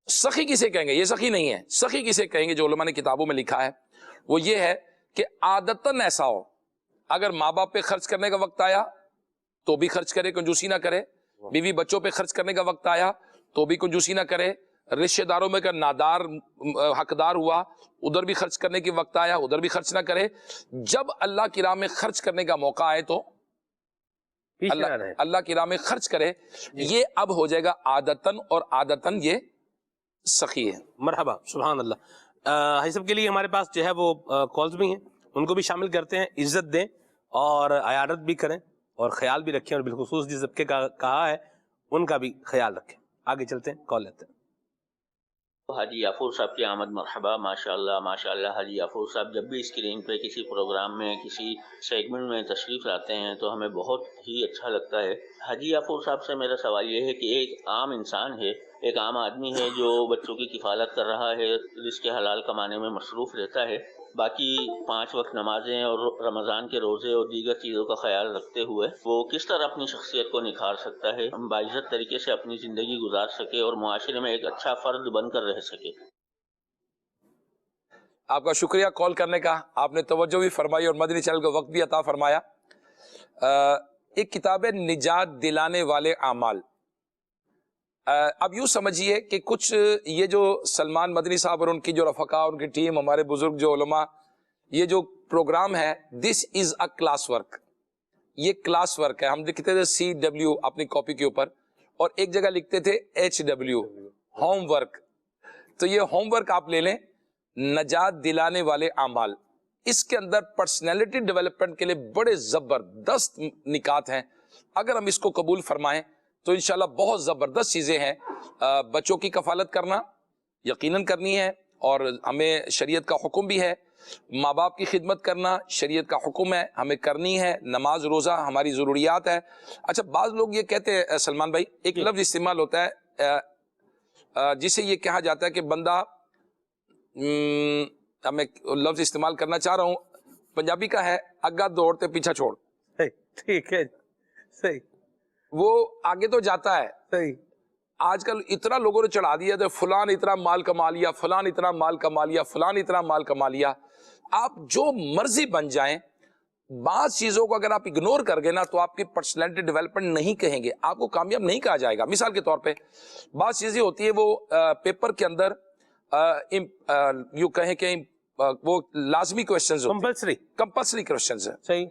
سخی کسے کہیں گے؟ یہ سخی نہیں ہے. سخی کسے کہیں گے؟ جو علماء نے کتابوں میں لکھا ہے وہ یہ ہے کہ عادتاً ایسا ہو, اگر ماں باپ پہ خرچ کرنے کا وقت آیا تو بھی خرچ کرے, کنجوسی نہ کرے. بیوی بچوں پہ خرچ کرنے کا وقت آیا تو بھی کنجوسی نہ کرے. رشتہ داروں میں کا نادار حقدار ہوا, ادھر بھی خرچ کرنے کی وقت آیا, ادھر بھی خرچ نہ کرے. جب اللہ کی راہ میں خرچ کرنے کا موقع آئے تو اللہ کی راہ میں خرچ کرے. یہ اب ہو جائے گا عادتاً, اور عادتاً یہ سخی ہے. مرحبا, سبحان اللہ. حاجی صاحب کے لیے ہمارے پاس جو ہے وہ کالز بھی ہیں, ان کو بھی شامل کرتے ہیں. عزت دیں اور عیادت بھی کریں اور خیال بھی رکھیں, اور بالخصوص جس طبقے کا کہا ہے ان کا بھی خیال رکھیں. آگے چلتے ہیں, کال لیتے ہیں. حاجی یافور صاحب کی آمد مرحبا. ماشاءاللہ ماشاءاللہ. حاجی یافور صاحب جب بھی اسکرین پہ کسی پروگرام میں کسی سیگمنٹ میں تشریف لاتے ہیں تو ہمیں بہت ہی اچھا لگتا ہے. حاجی یافور صاحب سے میرا سوال یہ ہے کہ ایک عام انسان ہے, ایک عام آدمی ہے جو بچوں کی کفالت کر رہا ہے, رزق حلال کمانے میں مصروف رہتا ہے, باقی 5 وقت نمازیں اور رمضان کے روزے اور دیگر چیزوں کا خیال رکھتے ہوئے وہ کس طرح اپنی شخصیت کو نکھار سکتا ہے, باعزت طریقے سے اپنی زندگی گزار سکے اور معاشرے میں ایک اچھا فرد بن کر رہ سکے. آپ کا شکریہ کال کرنے کا, آپ نے توجہ بھی فرمائی اور مدنی چینل کو وقت بھی عطا فرمایا. ایک کتاب ہے نجات دلانے والے اعمال. اب یوں سمجھیے کہ کچھ یہ جو سلمان مدنی صاحب اور ان کی جو رفقا, ان کی ٹیم, ہمارے بزرگ جو علماء, یہ جو پروگرام ہے دس از اے کلاس ورک, یہ کلاس ورک ہے. ہم لکھتے تھے CW اپنی کاپی کے اوپر اور ایک جگہ لکھتے تھے HW ہوم ورک. تو یہ ہوم ورک آپ لے لیں, نجات دلانے والے اعمال. اس کے اندر پرسنالٹی ڈیولپمنٹ کے لیے بڑے زبردست نکات ہیں. اگر ہم اس کو قبول فرمائیں تو انشاءاللہ بہت زبردست چیزیں ہیں. بچوں کی کفالت کرنا یقیناً کرنی ہے اور ہمیں شریعت کا حکم بھی ہے. ماں باپ کی خدمت کرنا شریعت کا حکم ہے, ہمیں کرنی ہے. نماز روزہ ہماری ضروریات ہے. اچھا بعض لوگ یہ کہتے ہیں سلمان بھائی, ایک لفظ استعمال ہوتا ہے جسے یہ کہا جاتا ہے کہ بندہ, میں لفظ استعمال کرنا چاہ رہا ہوں, پنجابی کا ہے اگا دوڑتے پیچھا چھوڑ. ٹھیک ہے, صحیح, وہ آگے تو جاتا ہے. صحیح. آج کل اتنا لوگوں نے چڑھا دیا تو فلان اتنا مال کما لیا, فلان اتنا مال کما لیا, فلان اتنا مال کما لیا. آپ جو مرضی بن جائیں, بعض چیزوں کو اگر آپ اگنور کر گئے نا تو آپ کی پرسنالٹی ڈیولپمنٹ نہیں کہیں گے, آپ کو کامیاب نہیں کہا جائے گا. مثال کے طور پہ بعض چیزیں ہوتی ہیں وہ پیپر کے اندر یوں کہیں کہ وہ لازمی کویسچنز ہوتے ہیں, کمپلسری کویسچنز ہیں. صحیح,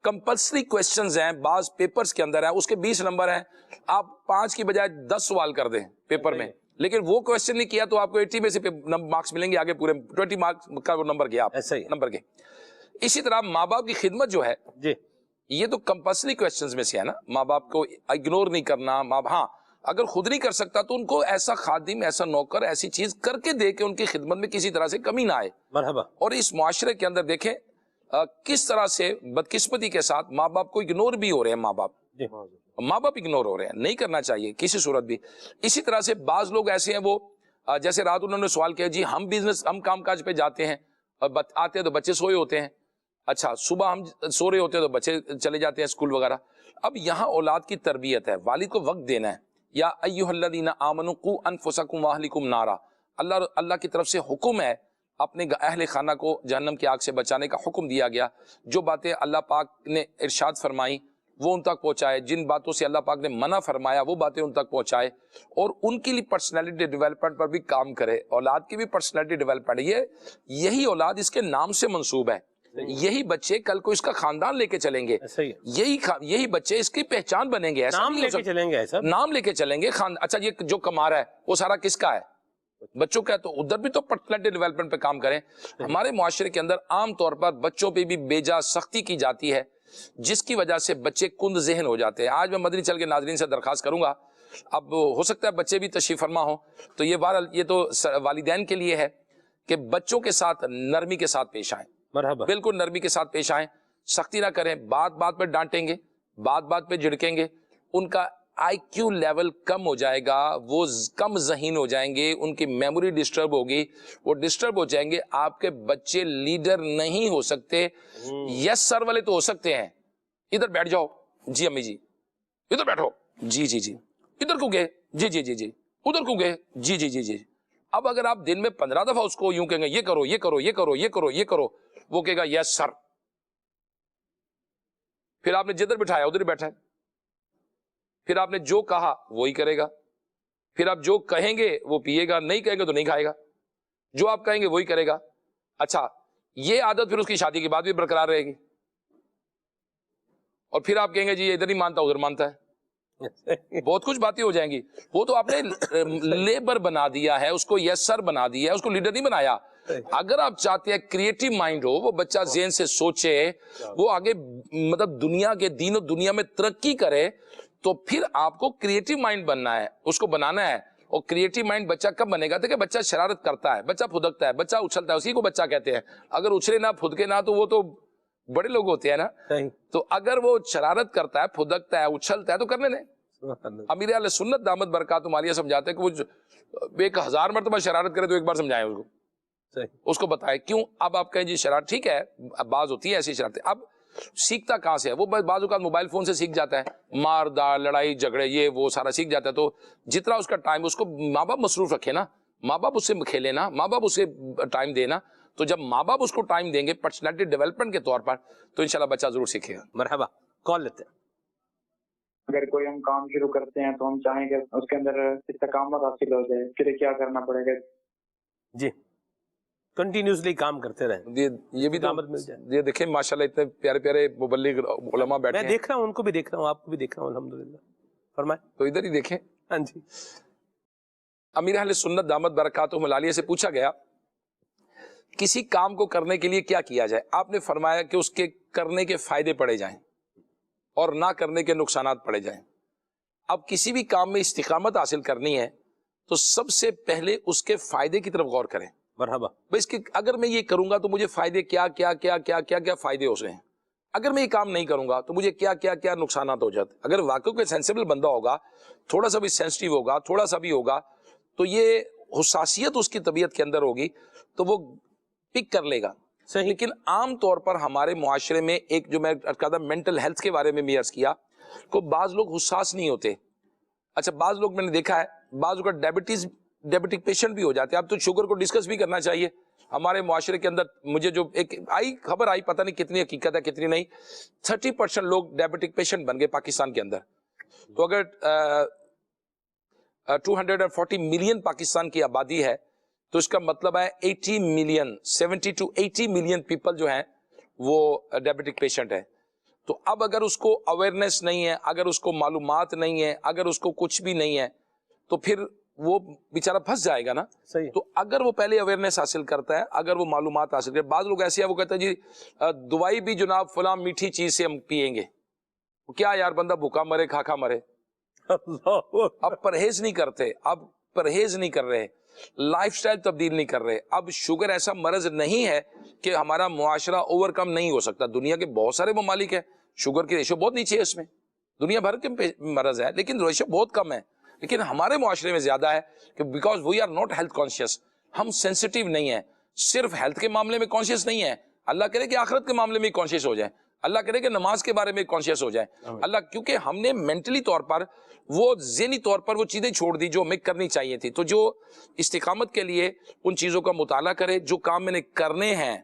کمپلسری کویسچنز ہیں بعض پیپرز کے اندر ہیں, اس کے 20 نمبر ہیں, آپ 5 کی بجائے 10 سوال کر دیں پیپر میں, لیکن وہ کویسچن نہیں کیا تو آپ کو 80 میں سے مارکس ملیں گے, آگے پورے 20 مارکس کا وہ نمبر گیا, آپ نمبر گئے. اسی طرح ماں باپ کی خدمت جو ہے جی, یہ تو کمپلسری کویسچنز میں سے ہے نا. ماں باپ کو اگنور نہیں کرنا. ہاں اگر خود نہیں کر سکتا تو ان کو ایسا خادم, ایسا نوکر, ایسی چیز کر کے دے کہ ان کی خدمت میں کسی طرح سے کمی نہ آئے. مرحبا. اور اس معاشرے کے اندر دیکھیں کس طرح سے بدقسمتی کے ساتھ ماں باپ کو اگنور بھی ہو رہے ہیں. ماں باپ ماں باپ اگنور ہو رہے ہیں, نہیں کرنا چاہیے کسی صورت بھی. اسی طرح سے بعض لوگ ایسے ہیں, وہ جیسے رات انہوں نے سوال کیا جی ہم کام کاج پہ جاتے ہیں اور آتے ہیں تو بچے سوئے ہوتے ہیں, اچھا صبح ہم سو رہے ہوتے ہیں تو بچے چلے جاتے ہیں اسکول وغیرہ. اب یہاں اولاد کی تربیت ہے, والد کو وقت دینا ہے. یا ایھا الذین آمنوا قوا انفسکم واہلکم نارا, اللہ کی طرف سے حکم ہے, اپنے اہل خانہ کو جہنم کی آگ سے بچانے کا حکم دیا گیا. جو باتیں اللہ پاک نے ارشاد فرمائی وہ ان تک پہنچائے, جن باتوں سے اللہ پاک نے منع فرمایا وہ باتیں ان تک پہنچائے, اور ان کے لیے پرسنالٹی ڈیولپمنٹ پر بھی کام کرے. اولاد کی بھی پرسنالٹی ڈیولپمنٹ, یہی اولاد اس کے نام سے منسوب ہے. یہی بچے کل کو اس کا خاندان لے کے چلیں گے, یہی بچے اس کی پہچان بنیں گے. نام لے کے چلیں گے, نام لے کے چلیں گے. اچھا یہ جو کما رہا ہے وہ سارا کس کا ہے؟ بچوں کا ہے. تو ادھر بھی تو پرسنالٹی ڈیولپمنٹ پہ کام کریں. ہمارے معاشرے کے اندر عام طور پر بچوں پہ بھی بیجا سختی کی جاتی ہے, جس کی وجہ سے بچے کند ذہن ہو جاتے ہیں. آج میں مدنی چل کے ناظرین سے درخواست کروں گا, اب ہو سکتا ہے بچے بھی تشریف فرما ہوں, تو یہ تو والدین کے لیے ہے کہ بچوں کے ساتھ نرمی کے ساتھ پیش آئیں. بالکل نرمی کے ساتھ پیش آئیں, سختی نہ کریں. بات بات پہ ڈانٹیں گے, بات بات پہ جھڑکیں گے, ان کا آئی کیو لیول کم ہو جائے گا, وہ کم ذہین ہو جائیں گے, ان کی میموری ڈسٹرب ہوگی, وہ ڈسٹرب ہو جائیں گے. آپ کے بچے لیڈر نہیں ہو سکتے. یس سر والے تو ہو سکتے ہیں, ادھر بیٹھ جاؤ, جی امی جی ادھر بیٹھو, جی جی جی ادھر کیوں گئے, جی جی جی جی ادھر کیوں گئے, جی جی جی جی. اب اگر آپ دن میں 15 دفعہ اس کو یوں کہیں گے یہ کرو یہ کرو یہ کرو یہ کرو یہ کرو, وہ کہے گا یس سر. پھر آپ نے جدھر بٹھایا ادھر ہی بیٹھا ہے, پھر آپ نے جو کہا وہی کرے گا. پھر آپ جو کہیں گے وہ پیے گا, نہیں کہیں گے تو نہیں کھائے گا, جو آپ کہیں گے وہی کرے گا. اچھا یہ عادت پھر اس کی شادی کے بعد بھی برقرار رہے گی, اور پھر آپ کہیں گے جی یہ ادھر نہیں مانتا ادھر مانتا ہے. بہت کچھ باتیں ہو جائیں گی. وہ تو آپ نے لیبر بنا دیا ہے, اس کو یس سر بنا دیا ہے, اس کو لیڈر نہیں بنایا. اگر آپ چاہتے ہیں کریٹو مائنڈ ہو, وہ بچہ ذہن سے سوچے, وہ آگے مطلب دنیا کے دین و دنیا میں ترقی کرے, تو پھر آپ کو کریٹو مائنڈ بننا ہے, اس کو بنانا ہے. اور کریٹو مائنڈ بچہ کب بنے گا؟ کہ بچہ شرارت کرتا ہے, بچہ پھدکتا ہے, بچہ اچھلتا ہے, اسی کو بچہ کہتے ہیں. اگر اچھلے نہ پھدکے نہ تو وہ تو بڑے لوگ ہوتے ہیں نا. تو اگر وہ شرارت کرتا ہے, پھدکتا ہے, اچھلتا ہے تو کرنے دیں. امیر اہل سنت دامت برکاتہم عالیہ سمجھاتے ہیں کہ وہ 1000 مرتبہ شرارت کرے تو ایک بار سمجھائیں اس کو بتائے کیوں. اب آپ کہیں جی شرارت ٹھیک ہے, بعض ہوتی ہے ایسی شرارتیں. اب سیکھتا کہاں سے ہے؟ وہ بعض اوقات موبائل فون سے سیکھ جاتا ہے, مار دار لڑائی جھگڑے یہ وہ سارا سیکھ جاتا ہے. تو جتنا اس کا ٹائم, اس کو ماں باپ مصروف رکھے نا, ماں باپ اس سے کھیلے نا, ماں باپ اسے ٹائم دے نا. تو جب ماں باپ اس کو ٹائم دیں گے پرسنالٹی ڈیولپمنٹ کے طور پر, تو انشاءاللہ بچہ ضرور سیکھے گا. مرحبا, کال لیتے ہیں. اگر کوئی ہم کام شروع کرتے ہیں تو ہم چاہیں کہ اس کے اندر استقامت حاصل ہو جائے, پھر کیا کرنا پڑے گا؟ جی کنٹینیوسلی کام کرتے رہیں, یہ بھی دعوت مل جائے. یہ دیکھیں ماشاءاللہ اتنے پیارے پیارے مبلغ علماء بیٹھے ہیں. میں دیکھ رہا ہوں, ان کو بھی دیکھ رہا ہوں, آپ کو بھی دیکھ رہا ہوں, الحمدللہ. فرمائیں. تو ادھر ہی دیکھیں. ہاں جی. امیر اہل سنت دامت برکاتہم العالیہ سے پوچھا گیا کسی کام کو کرنے کے لیے کیا کیا جائے. آپ نے فرمایا کہ اس کے کرنے کے فائدے پڑے جائیں اور نہ کرنے کے نقصانات پڑے جائیں. اب کسی بھی کام میں استقامت حاصل کرنی ہے تو سب سے پہلے اس کے فائدے کی طرف غور کریں. مرحبا. بھائی اس کے اگر میں یہ کروں گا تو مجھے فائدے کیا کیا کیا کیا کیا کیا فائدے ہو سکتے ہیں, اگر میں یہ کام نہیں کروں گا تو مجھے کیا کیا کیا نقصانات ہو جاتے. اگر واقعی کوئی سینسیبل بندہ ہوگا, تھوڑا سا بھی سینسٹیو ہوگا, تھوڑا سا بھی ہوگا, تو یہ حساسیت اس کی طبیعت کے اندر ہوگی تو وہ پک کر لے گا. لیکن عام طور پر ہمارے معاشرے میں ایک جو میں کہا تھا مینٹل ہیلتھ کے بارے میں عرض کیا کو بعض لوگ حساس نہیں ہوتے. اچھا بعض لوگ میں نے دیکھا ہے بعض کا ڈائبٹک پیشنٹ بھی ہو جاتے ہیں. اب تو شوگر کو ڈسکس بھی کرنا چاہیے. ہمارے معاشرے کے اندر مجھے جو ایک خبر آئی, پتہ نہیں کتنی حقیقت ہے کتنی نہیں, 30% لوگ ڈائبٹک پیشنٹ بن گئے پاکستان کے اندر. تو اگر 240 ملین پاکستان کی آبادی ہے تو اس کا مطلب ہے 80 ملین 70 to 80 ملین پیپل جو ہیں وہ ڈائبٹک پیشنٹ ہے. تو اب اگر اس کو اویئرنیس نہیں ہے, اگر اس کو معلومات نہیں ہے, اگر اس کو کچھ بھی نہیں ہے, تو پھر وہ بیچارہ پھنس جائے گا نا. تو اگر وہ پہلے اویئرنیس حاصل کرتا ہے, اگر وہ معلومات حاصل کرے. بعض لوگ ایسے ہیں وہ کہتے ہیں جی دوائی بھی جناب فلاں میٹھی چیز سے ہم پیئیں گے. کیا یار بندہ بھوکا مرے کھا کھا مرے. اب پرہیز نہیں کرتے, اب پرہیز نہیں کر رہے, لائف سٹائل تبدیل نہیں کر رہے. اب شوگر ایسا مرض نہیں ہے کہ ہمارا معاشرہ اوور کم نہیں ہو سکتا. دنیا کے بہت سارے ممالک ہیں شوگر کی ریشو بہت نیچے ہے اس میں, دنیا بھر کے مرض ہے لیکن ریشو بہت کم ہے، لیکن ہمارے معاشرے میں زیادہ ہے کہ because we are not health conscious, ہم سینسٹیو نہیں ہیں، صرف ہیلتھ کے معاملے میں کانشیس نہیں ہے، اللہ کرے کہ آخرت کے معاملے میں کانشیس ہو جائیں، اللہ کرے کہ نماز کے بارے میں کانشیس ہو جائیں اللہ، کیونکہ ہم نے مینٹلی طور پر وہ ذہنی طور پر وہ چیزیں چھوڑ دی جو ہمیں کرنی چاہیے تھی. تو جو استقامت کے لیے ان چیزوں کا مطالعہ کرے، جو کام میں نے کرنے ہیں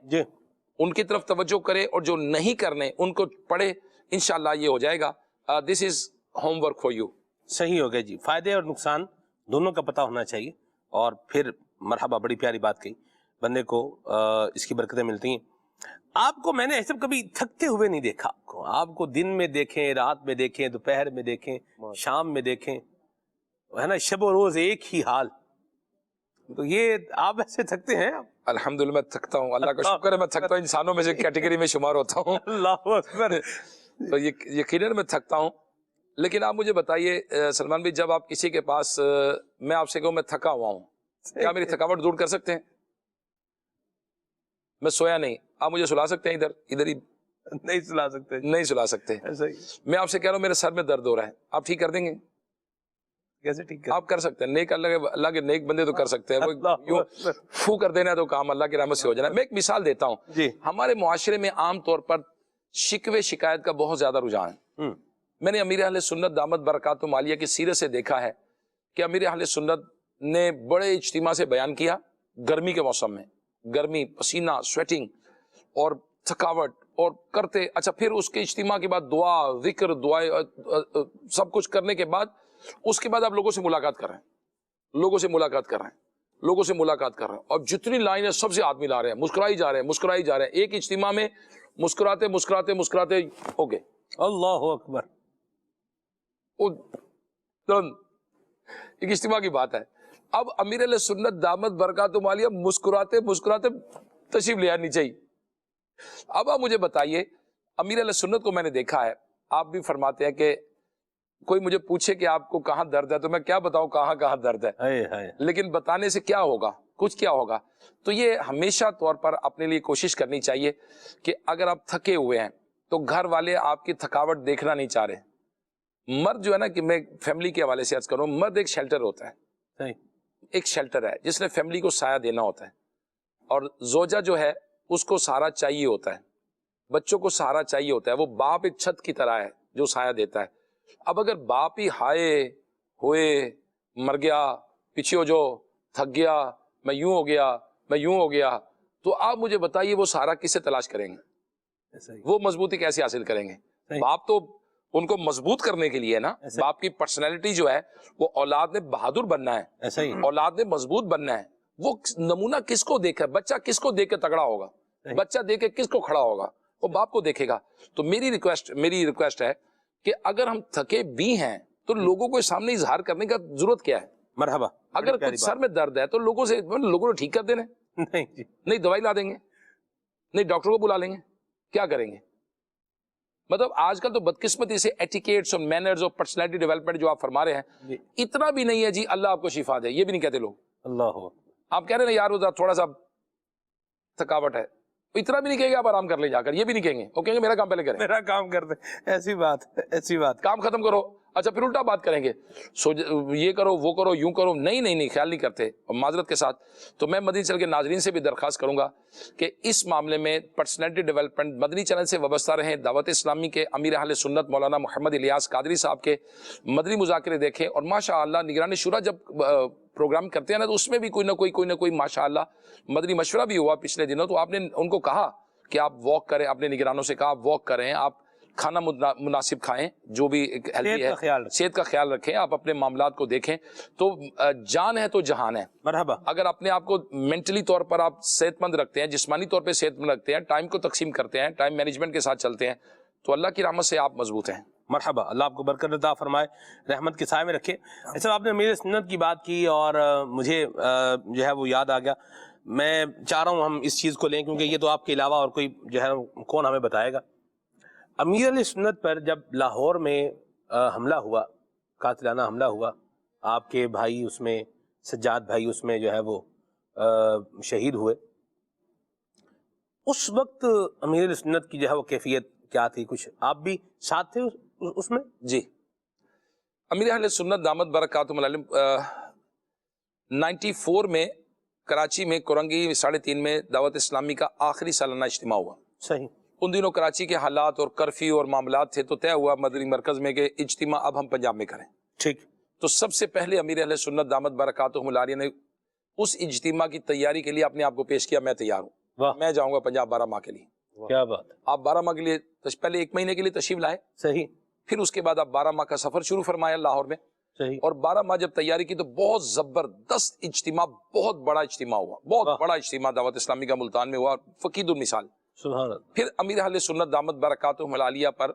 ان کی طرف توجہ کرے، اور جو نہیں کرنے ان کو پڑھے، انشاءاللہ یہ ہو جائے گا. This is homework for you. صحیح ہو گیا جی، فائدے اور نقصان دونوں کا پتہ ہونا چاہیے، اور پھر مرحبا، بڑی پیاری بات کہی، بندے کو اس کی برکتیں ملتی ہیں. آپ کو میں نے ایسے کبھی تھکتے ہوئے نہیں دیکھا، آپ کو دن میں دیکھیں، رات میں دیکھیں، دوپہر میں دیکھیں، شام میں دیکھیں، ہے نا، شب و روز ایک ہی حال. تو یہ آپ ایسے تھکتے ہیں؟ الحمدللہ میں تھکتا ہوں، اللہ کا شکر ہے میں تھکتا ہوں، انسانوں میں سے کیٹیگری میں شمار ہوتا ہوں. اللہ اکبر. تو یقیناً میں تھکتا ہوں. لیکن آپ مجھے بتائیے سلمان بھائی، جب آپ کسی کے پاس، میں آپ سے کہوں میں تھکا ہوا ہوں، کیا میری تھکاوٹ دور کر سکتے ہیں؟ میں سویا نہیں، آپ مجھے سلا سکتے ہیں؟ ادھر ہی نہیں سلا سکتے، نہیں سلا سکتے. میں آپ سے کہہ رہا ہوں میرے سر میں درد ہو رہا ہے، آپ ٹھیک کر دیں گے؟ کیسے ٹھیک آپ کر سکتے ہیں، نیک اللہ کے نیک بندے تو کر سکتے ہیں، یوں فو کر دینا تو کام اللہ کی رحمت سے ہو جانا. میں ایک مثال دیتا ہوں. ہمارے معاشرے میں عام طور پر شکوے شکایت کا بہت زیادہ رجحان ہے. میں نے امیر اہل سنت دامت برکاتہم عالیہ کی سیرت سے دیکھا ہے کہ امیر اہل سنت نے بڑے اجتماع سے بیان کیا گرمی کے موسم میں، گرمی، پسینہ، سویٹنگ اور تھکاوٹ، اور کرتے اچھا پھر اس کے اجتماع کے بعد دعا، ذکر، دعائیں، سب کچھ کرنے کے بعد اس کے بعد آپ لوگوں سے ملاقات کر رہے ہیں، لوگوں سے ملاقات کر رہے ہیں، لوگوں سے ملاقات کر رہے ہیں، اور جتنی لائنیں سب سے آدمی لا رہے ہیں، مسکرائی جا رہے ہیں، مسکرائی جا رہے ہیں. ایک اجتماع میں مسکراتے مسکراتے مسکراتے ہو گئے. اللہ اکبر. ایک اجتماع کی بات ہے. اب امیر علیہ سنت دامت برکاتہم عالیہ مسکراتے مسکراتے تشریف لے آنی چاہیے. اب آپ مجھے بتائیے، امیر علیہ سنت کو میں نے دیکھا ہے، آپ بھی فرماتے ہیں کہ کوئی مجھے پوچھے کہ آپ کو کہاں درد ہے تو میں کیا بتاؤں کہاں کہاں درد ہے، لیکن بتانے سے کیا ہوگا، کچھ کیا ہوگا. تو یہ ہمیشہ طور پر اپنے لیے کوشش کرنی چاہیے کہ اگر آپ تھکے ہوئے ہیں تو گھر والے آپ کی تھکاوٹ دیکھنا نہیں چاہ رہے. مرد جو ہے نا، کہ میں فیملی کے حوالے سے عرض کروں، مرد ایک شیلٹر ہوتا ہے، ایک شیلٹر ہے جس نے فیملی کو سایہ دینا ہوتا ہے، اور زوجہ جو ہے اس کو سہارا چاہیے ہوتا ہے، بچوں کو سہارا چاہیے ہوتا ہے. وہ باپ ایک چھت کی طرح ہے جو سایہ دیتا ہے. اب اگر باپ ہی ہائے ہوئے مر گیا، پیچھے ہو جو تھک گیا، میں یوں ہو گیا، میں یوں ہو گیا، تو آپ مجھے بتائیے وہ سہارا کس سے تلاش کریں گے، وہ مضبوطی کیسے حاصل کریں گے؟ باپ تو ان کو مضبوط کرنے کے لیے نا، باپ کی پرسنالٹی جو ہے وہ اولاد نے بہادر بننا ہے، اولاد نے مضبوط بننا ہے. وہ نمونہ کس کو دیکھ کر، بچہ کس کو دیکھ کے تگڑا ہوگا، بچہ دیکھ کے کس کو کھڑا ہوگا، وہ باپ کو دیکھے گا. تو میری ریکویسٹ ہے کہ اگر ہم تھکے بھی ہیں تو لوگوں کو سامنے اظہار کرنے کا ضرورت کیا ہے؟ مرحبا. اگر کچھ سر میں درد ہے تو لوگوں نے ٹھیک کر دینا، نہیں دوائی لا دیں گے، نہیں ڈاکٹر کو بلا لیں گے، کیا کریں گے؟ مطلب آج کل تو بدقسمتی سے ایٹیکیٹس اور مینرز اور پرسنالٹی ڈیولپمنٹ جو آپ فرما رہے ہیں اتنا بھی نہیں ہے. جی اللہ آپ کو شفا دے، یہ بھی نہیں کہتے لوگ. اللہ، آپ کہہ رہے ہیں یار تھوڑا سا تھکاوٹ ہے، اتنا بھی نہیں کہیں گے آپ آرام کر لیں جا کر، یہ بھی نہیں کہیں گے، وہ کہیں گے میرا کام پہلے کریں، میرا کام کر دیں. ایسی بات کام ختم کرو. اچھا پھر الٹا بات کریں گے، یہ کرو وہ کرو یوں کرو، نہیں خیال نہیں کرتے. اور معذرت کے ساتھ تو میں مدنی چینل کے ناظرین سے بھی درخواست کروں گا کہ اس معاملے میں پرسنالٹی ڈیولپمنٹ مدنی چینل سے وابستہ رہیں. دعوت اسلامی کے امیر اہل سنت مولانا محمد الیاس قادری صاحب کے مدنی مذاکرے دیکھیں، اور ماشاء اللہ نگران شورا جب پروگرام کرتے ہیں نا تو اس میں بھی کوئی نہ کوئی ماشاء اللہ مدنی مشورہ بھی ہوا پچھلے دنوں. تو آپ نے ان کو کہا کہ آپ واک کریں، اپنے نگرانوں سے کہا آپ واک کریں، آپ کھانا مناسب کھائیں، جو بھی ہیلتھی ہے صحت کا خیال رکھیں، آپ اپنے معاملات کو دیکھیں. تو جان ہے تو جہان ہے. مرحبا. اگر اپنے آپ کو مینٹلی طور پر آپ صحت مند رکھتے ہیں، جسمانی طور پہ صحت مند رکھتے ہیں، ٹائم کو تقسیم کرتے ہیں، ٹائم مینجمنٹ کے ساتھ چلتے ہیں، تو اللہ کی رحمت سے آپ مضبوط ہیں. مرحبا. اللہ آپ کو برکت عطا فرمائے، رحمت کے سائے میں رکھے. ایسا آپ نے امیر سنت کی بات کی اور مجھے جو ہے وہ یاد آ گیا. میں چاہ رہا ہوں ہم اس چیز کو لیں کیونکہ یہ تو آپ کے علاوہ اور کوئی جو ہے کون ہمیں بتائے گا. امیر علیہ سنت پر جب لاہور میں حملہ ہوا، قاتلانہ حملہ ہوا، آپ کے بھائی اس میں، سجاد بھائی اس میں جو ہے وہ شہید ہوئے، اس وقت امیر علیہ سنت کی جو ہے وہ کیفیت کیا تھی؟ کچھ آپ بھی ساتھ تھے اس میں جی امیر اہل سنت دامت برکاتہم العالیہ 94 میں کراچی میں کورنگی 3.5 میں دعوت اسلامی کا آخری سالانہ اجتماع ہوا. صحیح. ان دنوں کراچی کے حالات اور کرفیو اور معاملات تھے تو طے ہوا مدنی مرکز میں کہ اجتماع اب ہم پنجاب میں کریں. ٹھیک. تو سب سے پہلے امیر اہل سنت دامت برکاتہم العالیہ نے اس اجتماع کی تیاری کے لیے اپنے آپ کو پیش کیا, میں تیار ہوں, میں جاؤں گا پنجاب 12 ماہ کے لیے. کیا بات. آپ 12 ماہ کے لیے پہلے 1 مہینے کے لیے تشریف لائے. صحیح. پھر اس کے بعد آپ 12 ماہ کا سفر شروع فرمایا لاہور میں. صحیح. اور 12 ماہ جب تیاری کی تو بہت زبردست اجتماع, بہت بڑا اجتماع ہوا, بہت بڑا اجتماع دعوت اسلامی کا ملتان میں ہوا, فقید المثال. سبحان اللہ. پھر امیر اہل سنت دامت برکاتہم العالیہ پر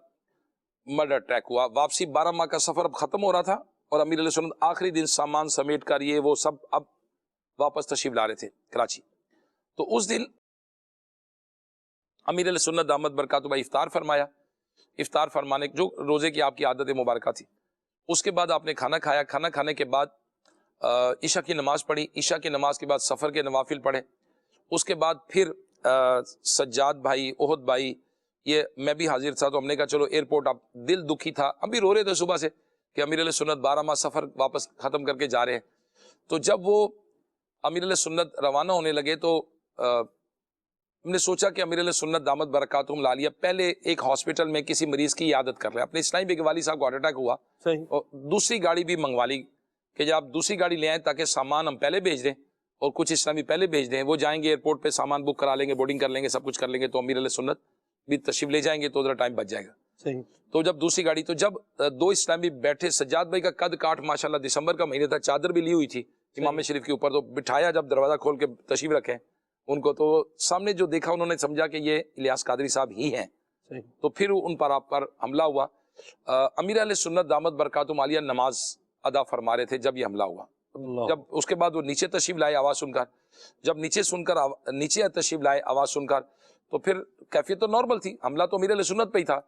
مرڈر اٹیک ہوا. واپسی 12 ماہ کا سفر اب ختم ہو رہا تھا اور امیر اہل سنت آخری دن سامان سمیٹ کر یہ وہ سب اب واپس تشریف لا رہے تھے کراچی. تو اس دن امیر اہل سنت دامت برکاتہم افطار فرمایا. افطار فرمانے جو روزے کی آپ کی عادت مبارکہ تھی. اس کے بعد آپ نے کھانا کھایا. کھانا کھانے کے بعد عشاء کی نماز پڑھی. عشاء کی نماز کے بعد سفر کے نوافل پڑھے. اس کے بعد پھر سجاد بھائی, احد بھائی, یہ میں بھی حاضر تھا. تو ہم نے کہا چلو ایئرپورٹ, اب دل دکھی تھا, ہم بھی رو رہے تھے صبح سے کہ امیر علیہ سنت 12 ماہ سفر واپس ختم کر کے جا رہے ہیں. تو جب وہ امیر علیہ سنت روانہ ہونے لگے تو ہم نے سوچا کہ امیر علیہ سنت دامت برکاتہم العالیہ پہلے ایک ہاسپٹل میں کسی مریض کی عیادت کر رہے ہیں. اپنے اسلامی بیگ والی صاحب کو ہارٹ اٹیک ہوا, اور دوسری گاڑی بھی منگوا لی کہ جب آپ دوسری گاڑی لے آئیں تاکہ سامان ہم پہلے بھیج دیں اور کچھ اسلامی پہلے بھیج دیں. وہ جائیں گے ایئرپورٹ پہ, سامان بک کرا لیں گے, بورڈنگ کر لیں گے, سب کچھ کر لیں گے, تو امیر علیہ سنت بھی تشریف لے جائیں گے تو ادھر ٹائم بچ جائے گا. صحیح. تو جب دوسری گاڑی, تو جب 2 اسلامی بیٹھے, سجاد بھائی کا قد کاٹ ماشاءاللہ, دسمبر کا مہینے تھا, چادر بھی لی ہوئی تھی امام شریف کے اوپر, تو بٹھایا جب دروازہ کھول کے تشریف رکھے ان کو, تو سامنے جو دیکھا انہوں نے سمجھا کہ یہ الیاس قادری صاحب ہی ہیں. تو پھر ان پر آپ پر حملہ ہوا. امیر اہل سنت دامت برکاتہم العالیہ نماز ادا فرما رہے تھے جب یہ حملہ ہوا. جب اس کے بعد وہ نیچے تشریف لائے آواز سن کر, جب نیچے تشریف لائے آواز سن کر, تو پھر کیفیت تو نارمل تھی, حملہ تو امیر علیہ سنت پہ ہی تھا.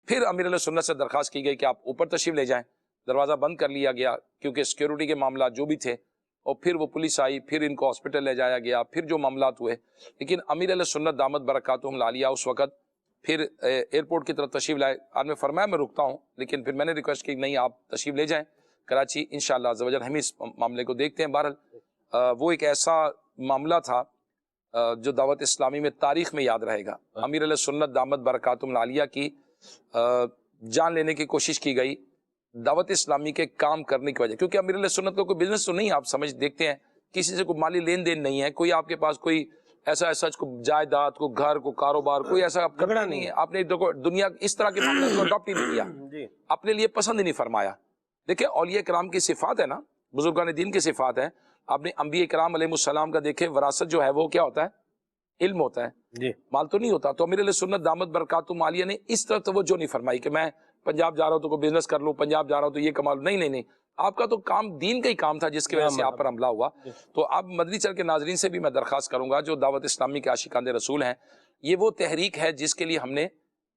پھر امیر علیہ سنت سے درخواست کی گئی کہ آپ اوپر تشریف لے جائیں. دروازہ بند کر لیا گیا کیونکہ سیکیورٹی کے معاملات جو بھی تھے, اور پھر وہ پولیس آئی, پھر ان کو ہاسپٹل لے جایا گیا, پھر جو معاملات ہوئے. لیکن امیر علیہ سنت دامت برکاتہم العالیہ اس وقت پھر ایئرپورٹ کی طرف تشریف لائے. آپ نے فرمایا میں رکتا ہوں, لیکن پھر میں نے ریکویسٹ کی نہیں آپ تشریف لے جائیں کراچی, انشاءاللہ عز و جل ہم اس معاملے کو دیکھتے ہیں. بہرحال وہ ایک ایسا معاملہ تھا جو دعوت اسلامی میں تاریخ میں یاد رہے گا. امیر علیہ سنت دامت برکاتہم العالیہ کی جان لینے کی کوشش کی گئی دعوت اسلامی کے کام کرنے کی وجہ, کیونکہ امیر علیہ سنت کو کوئی بزنس تو نہیں, آپ سمجھ دیکھتے ہیں کسی سے کوئی مالی لین دین نہیں ہے, کوئی آپ کے پاس کوئی ایسا کوئی جائیداد, کوئی گھر, کوئی کاروبار, کوئی ایسا کرنا نہیں ہے. آپ نے دنیا اس طرح کے معاملات کو اڈاپٹ ہی نہیں کیا, اپنے لیے پسند ہی نہیں فرمایا. دیکھیں اولیاء کرام کی صفات ہے نا, بزرگان دین کی صفات ہے. آپ نے انبیاء کرام علیہ السلام کا دیکھیں, وراثت جو ہے وہ کیا ہوتا ہے, علم ہوتا ہے, مال تو نہیں ہوتا. تو امیر علیہ سنت دامت برکاتہم العالیہ نے اس طرح توجہ نہیں فرمائی کہ میں پنجاب جا رہا ہوں تو کوئی بزنس کر لوں, پنجاب جا رہا ہوں تو یہ کما لوں. نہیں, آپ کا تو کام دین کا ہی کام تھا جس کی وجہ سے آپ پر حملہ ہوا. تو اب مدنی چل کے ناظرین سے بھی میں درخواست کروں گا جو دعوت اسلامی کے عاشقان رسول ہیں, یہ وہ تحریک ہے جس کے لیے ہم نے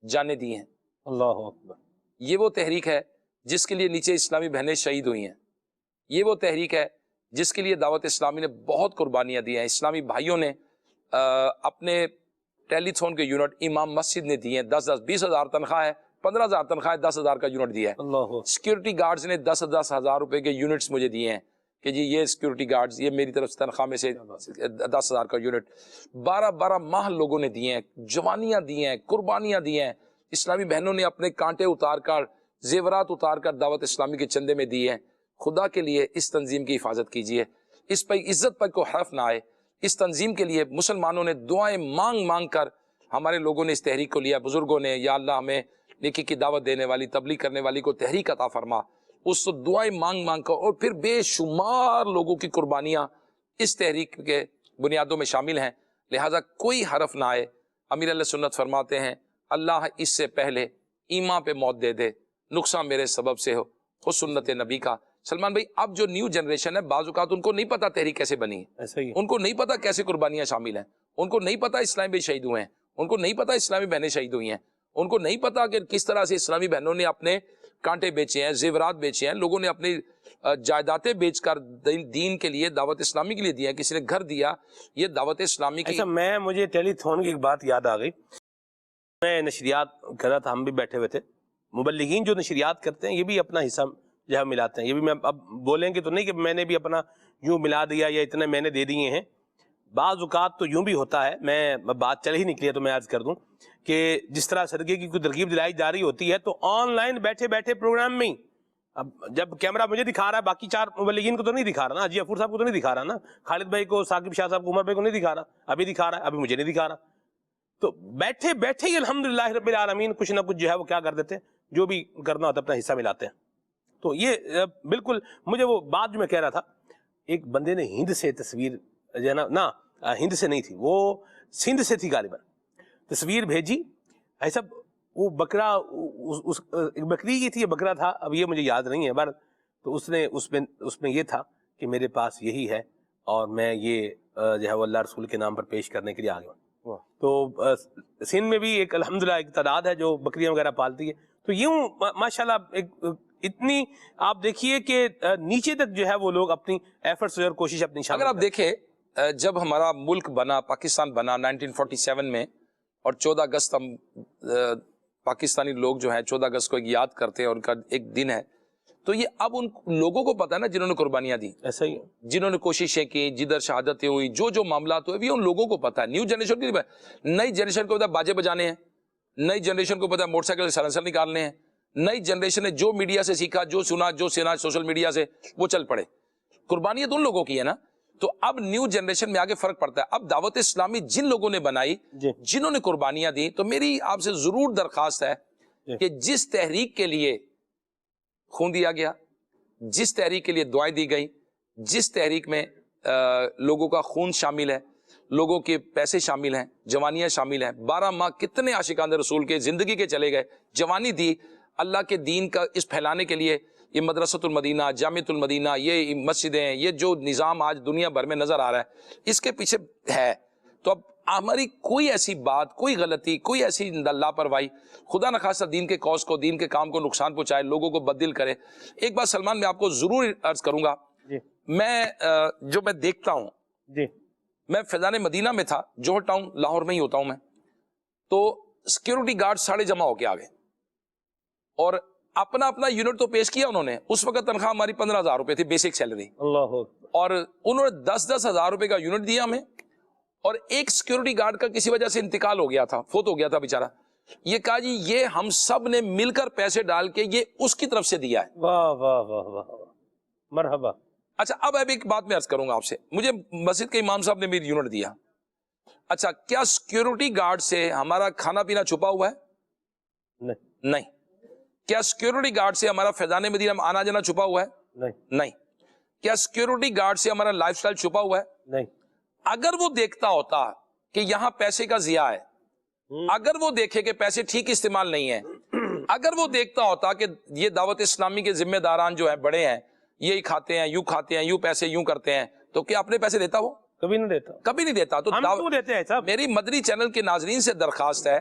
جانیں دی ہیں. اللہ اکبر. یہ وہ تحریک ہے جس کے لیے نیچے اسلامی بہنیں شہید ہوئی ہیں. یہ وہ تحریک ہے جس کے لیے دعوت اسلامی نے بہت قربانیاں دی ہیں. اسلامی بھائیوں نے اپنے ٹیلی تھون کے یونٹ امام مسجد نے دیے ہیں. 20 ہزار تنخواہ ہے, 15,000 تنخواہ ہے, 10,000 کا یونٹ دیا ہے. سیکیورٹی گارڈز نے 10 ہزار روپے کے یونٹس مجھے دیے ہیں کہ جی یہ سیکیورٹی گارڈز, یہ میری طرف سے تنخواہ میں سے 10,000 کا یونٹ. 12 ماہ لوگوں نے دیے ہیں, جوانیاں دی ہیں, قربانیاں دی ہیں. اسلامی بہنوں نے اپنے کانٹے اتار کر, زیورات اتار کر دعوت اسلامی کے چندے میں دیے ہیں. خدا کے لیے اس تنظیم کی حفاظت کیجیے, اس پر عزت پر کوئی حرف نہ آئے. اس تنظیم کے لیے مسلمانوں نے دعائیں مانگ کر ہمارے لوگوں نے اس تحریک کو لیا. بزرگوں نے یا اللہ ہمیں نیکی کی دعوت دینے والی, تبلیغ کرنے والی کو تحریک عطا فرما. اس دعائیں مانگ کر, اور پھر بے شمار لوگوں کی قربانیاں اس تحریک کے بنیادوں میں شامل ہیں. لہٰذا کوئی حرف نہ آئے. امیر علیہ سنت فرماتے ہیں اللہ اس سے پہلے ایمان پہ موت دے دے, نقصان میرے سبب سے ہو سنت نبی کا. سلمان بھائی, اب جو نیو جنریشن ہے بعض اوقات ان کو نہیں پتا تحریک کیسے بنی ہے, ان کو نہیں پتا کیسے قربانیاں شامل ہیں, ان کو نہیں پتا اسلامی بھائی شہید ہوئے ہیں, ان کو نہیں پتا اسلامی بہنیں شہید ہوئی ہیں, ان کو نہیں پتا کہ کس طرح سے اسلامی بہنوں نے اپنے کانٹے بیچے ہیں, زیورات بیچے ہیں, لوگوں نے اپنی جائیدادیں بیچ کر دین کے لیے, دعوت اسلامی کے لیے دیا, کسی نے گھر دیا. یہ دعوت اسلامی کی. مجھے ٹیلی تھون کی ایک بات یاد آ گئی. میں نشریات کر رہا تھا, ہم بھی بیٹھے ہوئے تھے, مبلغین جو نشریات کرتے ہیں یہ بھی اپنا حصہ جو ہے ملاتے ہیں. یہ بھی میں اب بولیں گے تو نہیں کہ میں نے بھی اپنا یوں ملا دیا یا اتنے میں نے دے دیے ہیں. بعض اوقات تو یوں بھی ہوتا ہے, میں بات چل ہی نکلی ہے تو میں عرض کر دوں کہ جس طرح صدقے کی کوئی ترغیب دلائی جا رہی ہوتی ہے تو آن لائن بیٹھے بیٹھے پروگرام میں ہی, اب جب کیمرہ مجھے دکھا رہا ہے باقی 4 مبلغین کو تو نہیں دکھا رہا نا, حاجی غفور صاحب کو تو نہیں دکھا رہا نا, خالد بھائی کو, ثاقب شاہ صاحب کو, عمر بھائی کو نہیں دکھا رہا, ابھی دکھا رہا ہے, ابھی مجھے نہیں دکھا رہا. تو بیٹھے بیٹھے ہی الحمدللہ رب العالمین کچھ نہ کچھ جو ہے وہ کیا کر دیتے ہیں, جو بھی کرنا ہوتا ہے اپنا حصہ ملاتے ہیں. تو یہ بالکل مجھے وہ بات جو میں کہہ رہا تھا, ایک بندے نے ہند سے تصویر جو ہے نا ہند سے نہیں تھی, وہ سندھ سے تھی غالباً, تصویر بھیجی ایسا وہ بکرا ایک بکری کی تھی یا بکرا تھا, اب یہ مجھے یاد نہیں ہے بار. تو اس نے اس میں یہ تھا کہ میرے پاس یہی ہے اور میں یہ جو ہے وہ اللہ رسول کے نام پر پیش کرنے کے لیے آ گیا. تو سندھ میں بھی ایک الحمدللہ ایک تعداد ہے جو بکریاں وغیرہ پالتی ہے. تو یوں ماشاءاللہ اتنی آپ دیکھیے کہ نیچے تک جو ہے وہ لوگ اپنی ایفرٹس اور کوشش اپنی شامل. اگر آپ دیکھیں جب ہمارا ملک بنا, پاکستان بنا 1947 میں, اور 14 اگست ہم پاکستانی لوگ جو ہیں 14 اگست کو یاد کرتے ہیں, اور ان کا ایک دن ہے, تو یہ اب ان لوگوں کو پتا ہے نا جنہوں نے قربانیاں دی, ایسا ہی جنہوں نے کوششیں کی, جدھر شہادتیں ہوئی, جو معاملات ہوئے, یہ ان لوگوں کو پتا ہے. نیو جنریشن کی نئی جنریشن کو پتا ہے باجے بجانے ہیں, نئی جنریشن کو پتا ہے موٹر سائیکل سائلنسر نکالنے ہیں, نئی جنریشن نے جو میڈیا سے سیکھا, جو سنا سوشل میڈیا سے, وہ چل پڑے. قربانیاں تو ان لوگوں کی ہے نا. تو اب نیو جنریشن میں آگے فرق پڑتا ہے. اب دعوت اسلامی جن لوگوں نے بنائی, جنہوں نے قربانیاں دی, تو میری آپ سے ضرور درخواست ہے کہ جس تحریک کے لیے خون دیا گیا, جس تحریک کے لیے دعائیں دی گئی, جس تحریک میں لوگوں کا خون شامل ہے, لوگوں کے پیسے شامل ہیں, جوانیاں شامل ہیں, 12 ماہ کتنے عاشقان رسول کے زندگی کے چلے گئے, جوانی دی اللہ کے دین کا اس پھیلانے کے لیے. یہ مدرسۃ المدینہ, جامعۃ المدینہ, یہ مسجدیں, یہ جو نظام آج دنیا بھر میں نظر آ رہا ہے, اس کے پیچھے ہے. تو اب ہماری کوئی ایسی بات, کوئی غلطی, کوئی ایسی لاپرواہی خدا نخواستہ دین کے کاز کو, دین کے کام کو نقصان پہنچائے, لوگوں کو بددل کرے. ایک بات سلمان میں آپ کو ضرور عرض کروں گا, میں جو میں دیکھتا ہوں, میں فیضان مدینہ میں تھا, جوہر ٹاؤن لاہور میں ہی ہوتا ہوں میں, تو سیکیورٹی گارڈ سارے جمع ہو کے آ گئے, اور اپنا یونٹ تو پیش کیا انہوں نے. اس وقت تنخواہ ہماری 15,000 روپے تھی, بیسک سیلری, اور انہوں نے 10,000 10,000 روپے کا یونٹ دیا ہمیں. اور ایک سیکیورٹی گارڈ کا کسی وجہ سے انتقال ہو گیا تھا, فوت ہو گیا تھا بیچارہ. یہ کہا جی یہ ہم سب نے مل کر پیسے ڈال کے یہ اس کی طرف سے دیا ہے. واہ واہ واہ واہ, مرحبا. اچھا اب ایک بات میں عرض کروں گا آپ سے, مجھے مسجد کے امام صاحب نے میری یونٹ دیا. اچھا کیا سیکیورٹی گارڈ سے ہمارا کھانا پینا چھپا ہوا ہے؟ نہیں. کیا سیکیورٹی گارڈ سے ہمارا فیضان مدینہ میں آنا جانا چھپا ہوا ہے؟ نہیں. کیا سیکیورٹی گارڈ سے ہمارا لائف سٹائل چھپا ہوا ہے؟ نہیں. اگر وہ دیکھتا ہوتا کہ یہاں پیسے کا ضیاع ہے, اگر وہ دیکھے کہ پیسے ٹھیک استعمال نہیں ہیں, اگر وہ دیکھتا ہوتا کہ یہ دعوت اسلامی کے ذمہ داران جو ہیں بڑے ہیں, یہی کھاتے ہیں, یوں پیسے یوں کرتے ہیں, تو کیا اپنے پیسے دیتا وہ؟ کبھی نہیں دیتا. تو میری مدنی چینل کے ناظرین سے درخواست ہے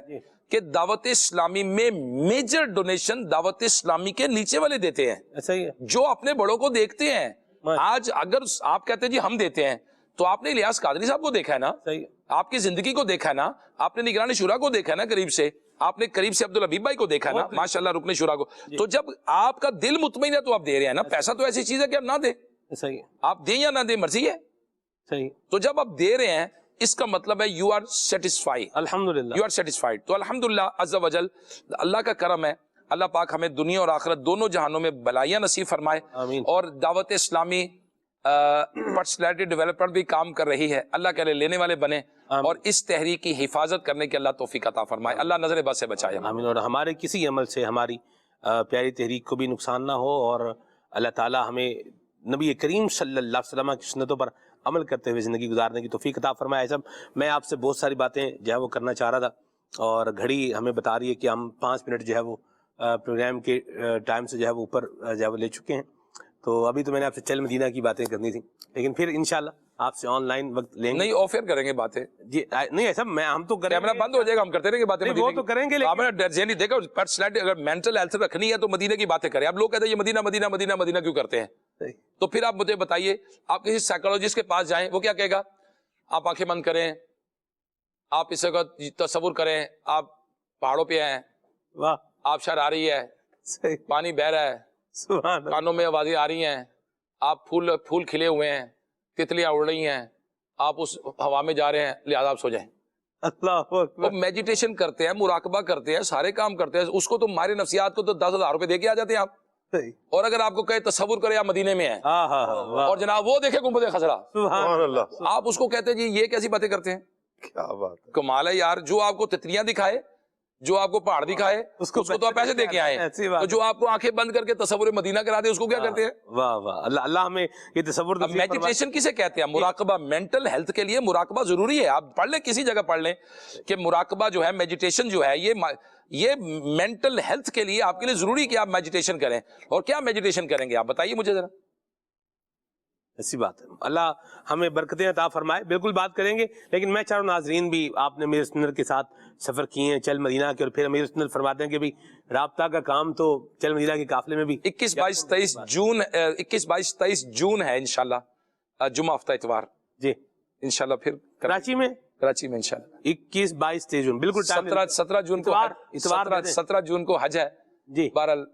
کہ دعوت اسلامی میں میجر ڈونیشن دعوت اسلامی کے نیچے والے دیتے ہیں, جو اپنے بڑوں کو دیکھتے ہیں. آج اگر آپ کہتے ہیں جی ہم دیتے ہیں, تو آپ نے الیاس قادری صاحب کو دیکھا ہے نا, آپ کی زندگی کو دیکھا ہے نا, آپ نے نگران شورا کو دیکھا ہے نا قریب سے, آپ نے قریب سے عبدالحبیب بھائی کو دیکھا ہے نا, ماشاءاللہ رکن شورا کو. تو جب آپ کا دل مطمئن ہے تو آپ دے رہے ہیں نا. پیسہ تو ایسی چیز ہے کہ آپ نہ دیں, آپ دیں یا نہ دیں مرضی ہے. تو جب آپ دے رہے ہیں اس کا مطلب ہے یو آر سیٹسفائی, الحمدللہ یو آر سیٹسفائیڈ. تو الحمدللہ عز و جل اللہ کا کرم ہے, اللہ پاک ہمیں دنیا اور آخرت دونوں جہانوں میں بلائیاں نصیب فرمائے. اور دعوت اسلامی پرسنالٹی ڈیولپمنٹ بھی کام کر رہی ہے, اللہ کے لیے لینے والے بنے, اور اس تحریک کی حفاظت کرنے کی اللہ توفیق عطا فرمائے, اللہ نظر بد سے بچائے. آمین. اور ہمارے کسی عمل سے ہماری پیاری تحریک کو بھی نقصان نہ ہو, اور اللہ تعالی ہمیں نبی کریم صلی اللہ علیہ وسلم کی سنتوں پر عمل کرتے ہوئے زندگی گزارنے کی توفیق عطا فرمائے. صاحب میں آپ سے بہت ساری باتیں جو ہے وہ کرنا چاہ رہا تھا, اور گھڑی ہمیں بتا رہی ہے کہ ہم 5 منٹ جو ہے وہ پروگرام کے ٹائم سے جو ہے وہ اوپر جو ہے وہ لے چکے ہیں. تو ابھی تو میں نے آپ سے چل مدینہ کی باتیں کرنی تھی, لیکن پھر انشاءاللہ آپ سے آن لائن وقت لیں گے. نہیں آف ایئر کریں گے باتیں جی, نہیں ایسا ہم تو کریں گے, کیمرہ بند ہو جائے گا, ہم کرتے رہیں گے باتیں. وہ تو کریں گے, آپ نے ذہنی دیکھا پرسنالٹی اگر مینٹل ہیلتھ رکھنی ہے تو مدینہ کی باتیں کریں. اب لوگ کہتے ہیں یہ مدینہ مدینہ مدینہ مدینہ کیوں کرتے ہیں, تو پھر آپ مجھے بتائیے, آپ کسی سائیکولوجسٹ کے پاس جائیں, وہ کیا کہے گا؟ آپ آنکھیں بند کریں, آپ اس وقت تصور کریں آپ پہاڑوں پہ ہیں, آپ شہر آ رہی ہے, صحیح. پانی بہ رہا ہے, سبحان اللہ. کانوں میں آوازیں آ رہی ہیں, آپ پھول کھلے ہوئے ہیں, تتلیاں اڑ رہی ہیں, آپ اس ہوا میں جا رہے ہیں, لہذا آپ سو جائیں. اللہ وہ اکبر. میڈیٹیشن کرتے ہیں, مراقبہ کرتے ہیں, سارے کام کرتے ہیں, اس کو تو ہمارے نفسیات کو تو 10,000 روپے دے کے آ جاتے ہیں آپ. صحیح. اور اگر آپ کو کہے تصور کرے آپ مدینے میں ہیں ہاں ہاں ہاں, واہ. اور جناب وہ دیکھے گنبد خضرا, سبحان اللہ, آپ اس کو کہتے ہیں جی یہ کیسی باتیں کرتے ہیں. کیا بات ہے. کمال ہے یار, جو آپ کو تتلیاں دکھائے, جو آپ کو پہاڑ دکھائے, اس کو تو آپ پیسے دے کے آئے, ایسی بات تو جو آپ کو آنکھیں بند کر کے تصور مدینہ کرا دے اس کو کیا کرتے ہیں. واہ واہ, اللہ ہمیں یہ تصور اب میڈیٹیشن کسے کہتے ہیں؟ مراقبہ. مینٹل ہیلتھ کے لیے مراقبہ ضروری ہے. آپ پڑھ لیں, کسی جگہ پڑھ لیں کہ مراقبہ جو ہے, میڈیٹیشن جو ہے, یہ مینٹل ہیلتھ کے لیے آپ کے لیے ضروری کہ آپ میڈیٹیشن کریں. اور کیا میڈیٹیشن کریں گے آپ بتائیے مجھے ذرا. ایسی بات ہے. اللہ ہمیں برکتیں عطا فرمائے. بالکل بات کریں گے, لیکن میں چاہوں ناظرین بھی, آپ نے امیر سنر کے ساتھ سفر کیے ہیں چل مدینہ کے, اور پھر امیر سنر فرماتے ہیں کہ بھی رابطہ کا کام تو چل مدینہ کے قافلے میں بھی 21 22 23 جون ہے انشاءاللہ, جمعہ ہفتہ اتوار. جی انشاءاللہ پھر کراچی میں, کراچی میں انشاءاللہ 21 22 23 جون, بالکل 17 جون کو اتوار 17 جون کو حج ہے. جی, بہرحال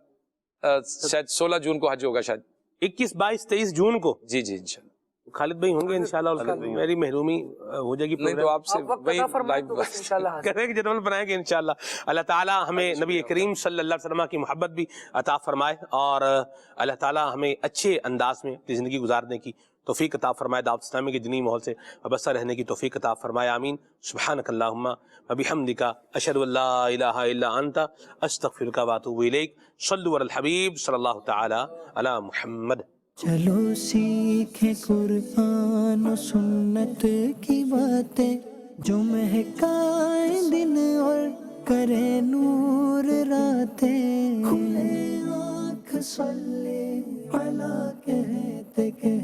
شاید 16 جون کو حج ہوگا شاید. 21 22 23 جون کو. جی جی انشاءاللہ. خالد بھائی ہوں گے انشاءاللہ, اور میری محرومی ہو جائے گی. نہیں تو آپ سے وہی لائیو کریں گے, جدول بنائیں گے انشاءاللہ. اللہ تعالیٰ ہمیں نبی کریم صلی اللہ علیہ وسلم کی محبت بھی عطا فرمائے, اور اللہ تعالیٰ ہمیں اچھے انداز میں اپنی زندگی گزارنے کی توفیق عطا فرمائے, دعوت اسلامی کے دینی ماحول سے وابستہ رہنے کی توفیق عطا فرمائے. آمین. سبحانک اللہم وبحمدک, اشہد ان لا الہ الا انت, استغفرک واتوب الیک. صلوا علی الحبیب صلی اللہ تعالی علی محمد. چلو سیکھیں قرآن و سنت کی باتیں, جو مہکائیں دن اور کرے نور راتیں. کھلے آنکھ صلی علی کہتے کہ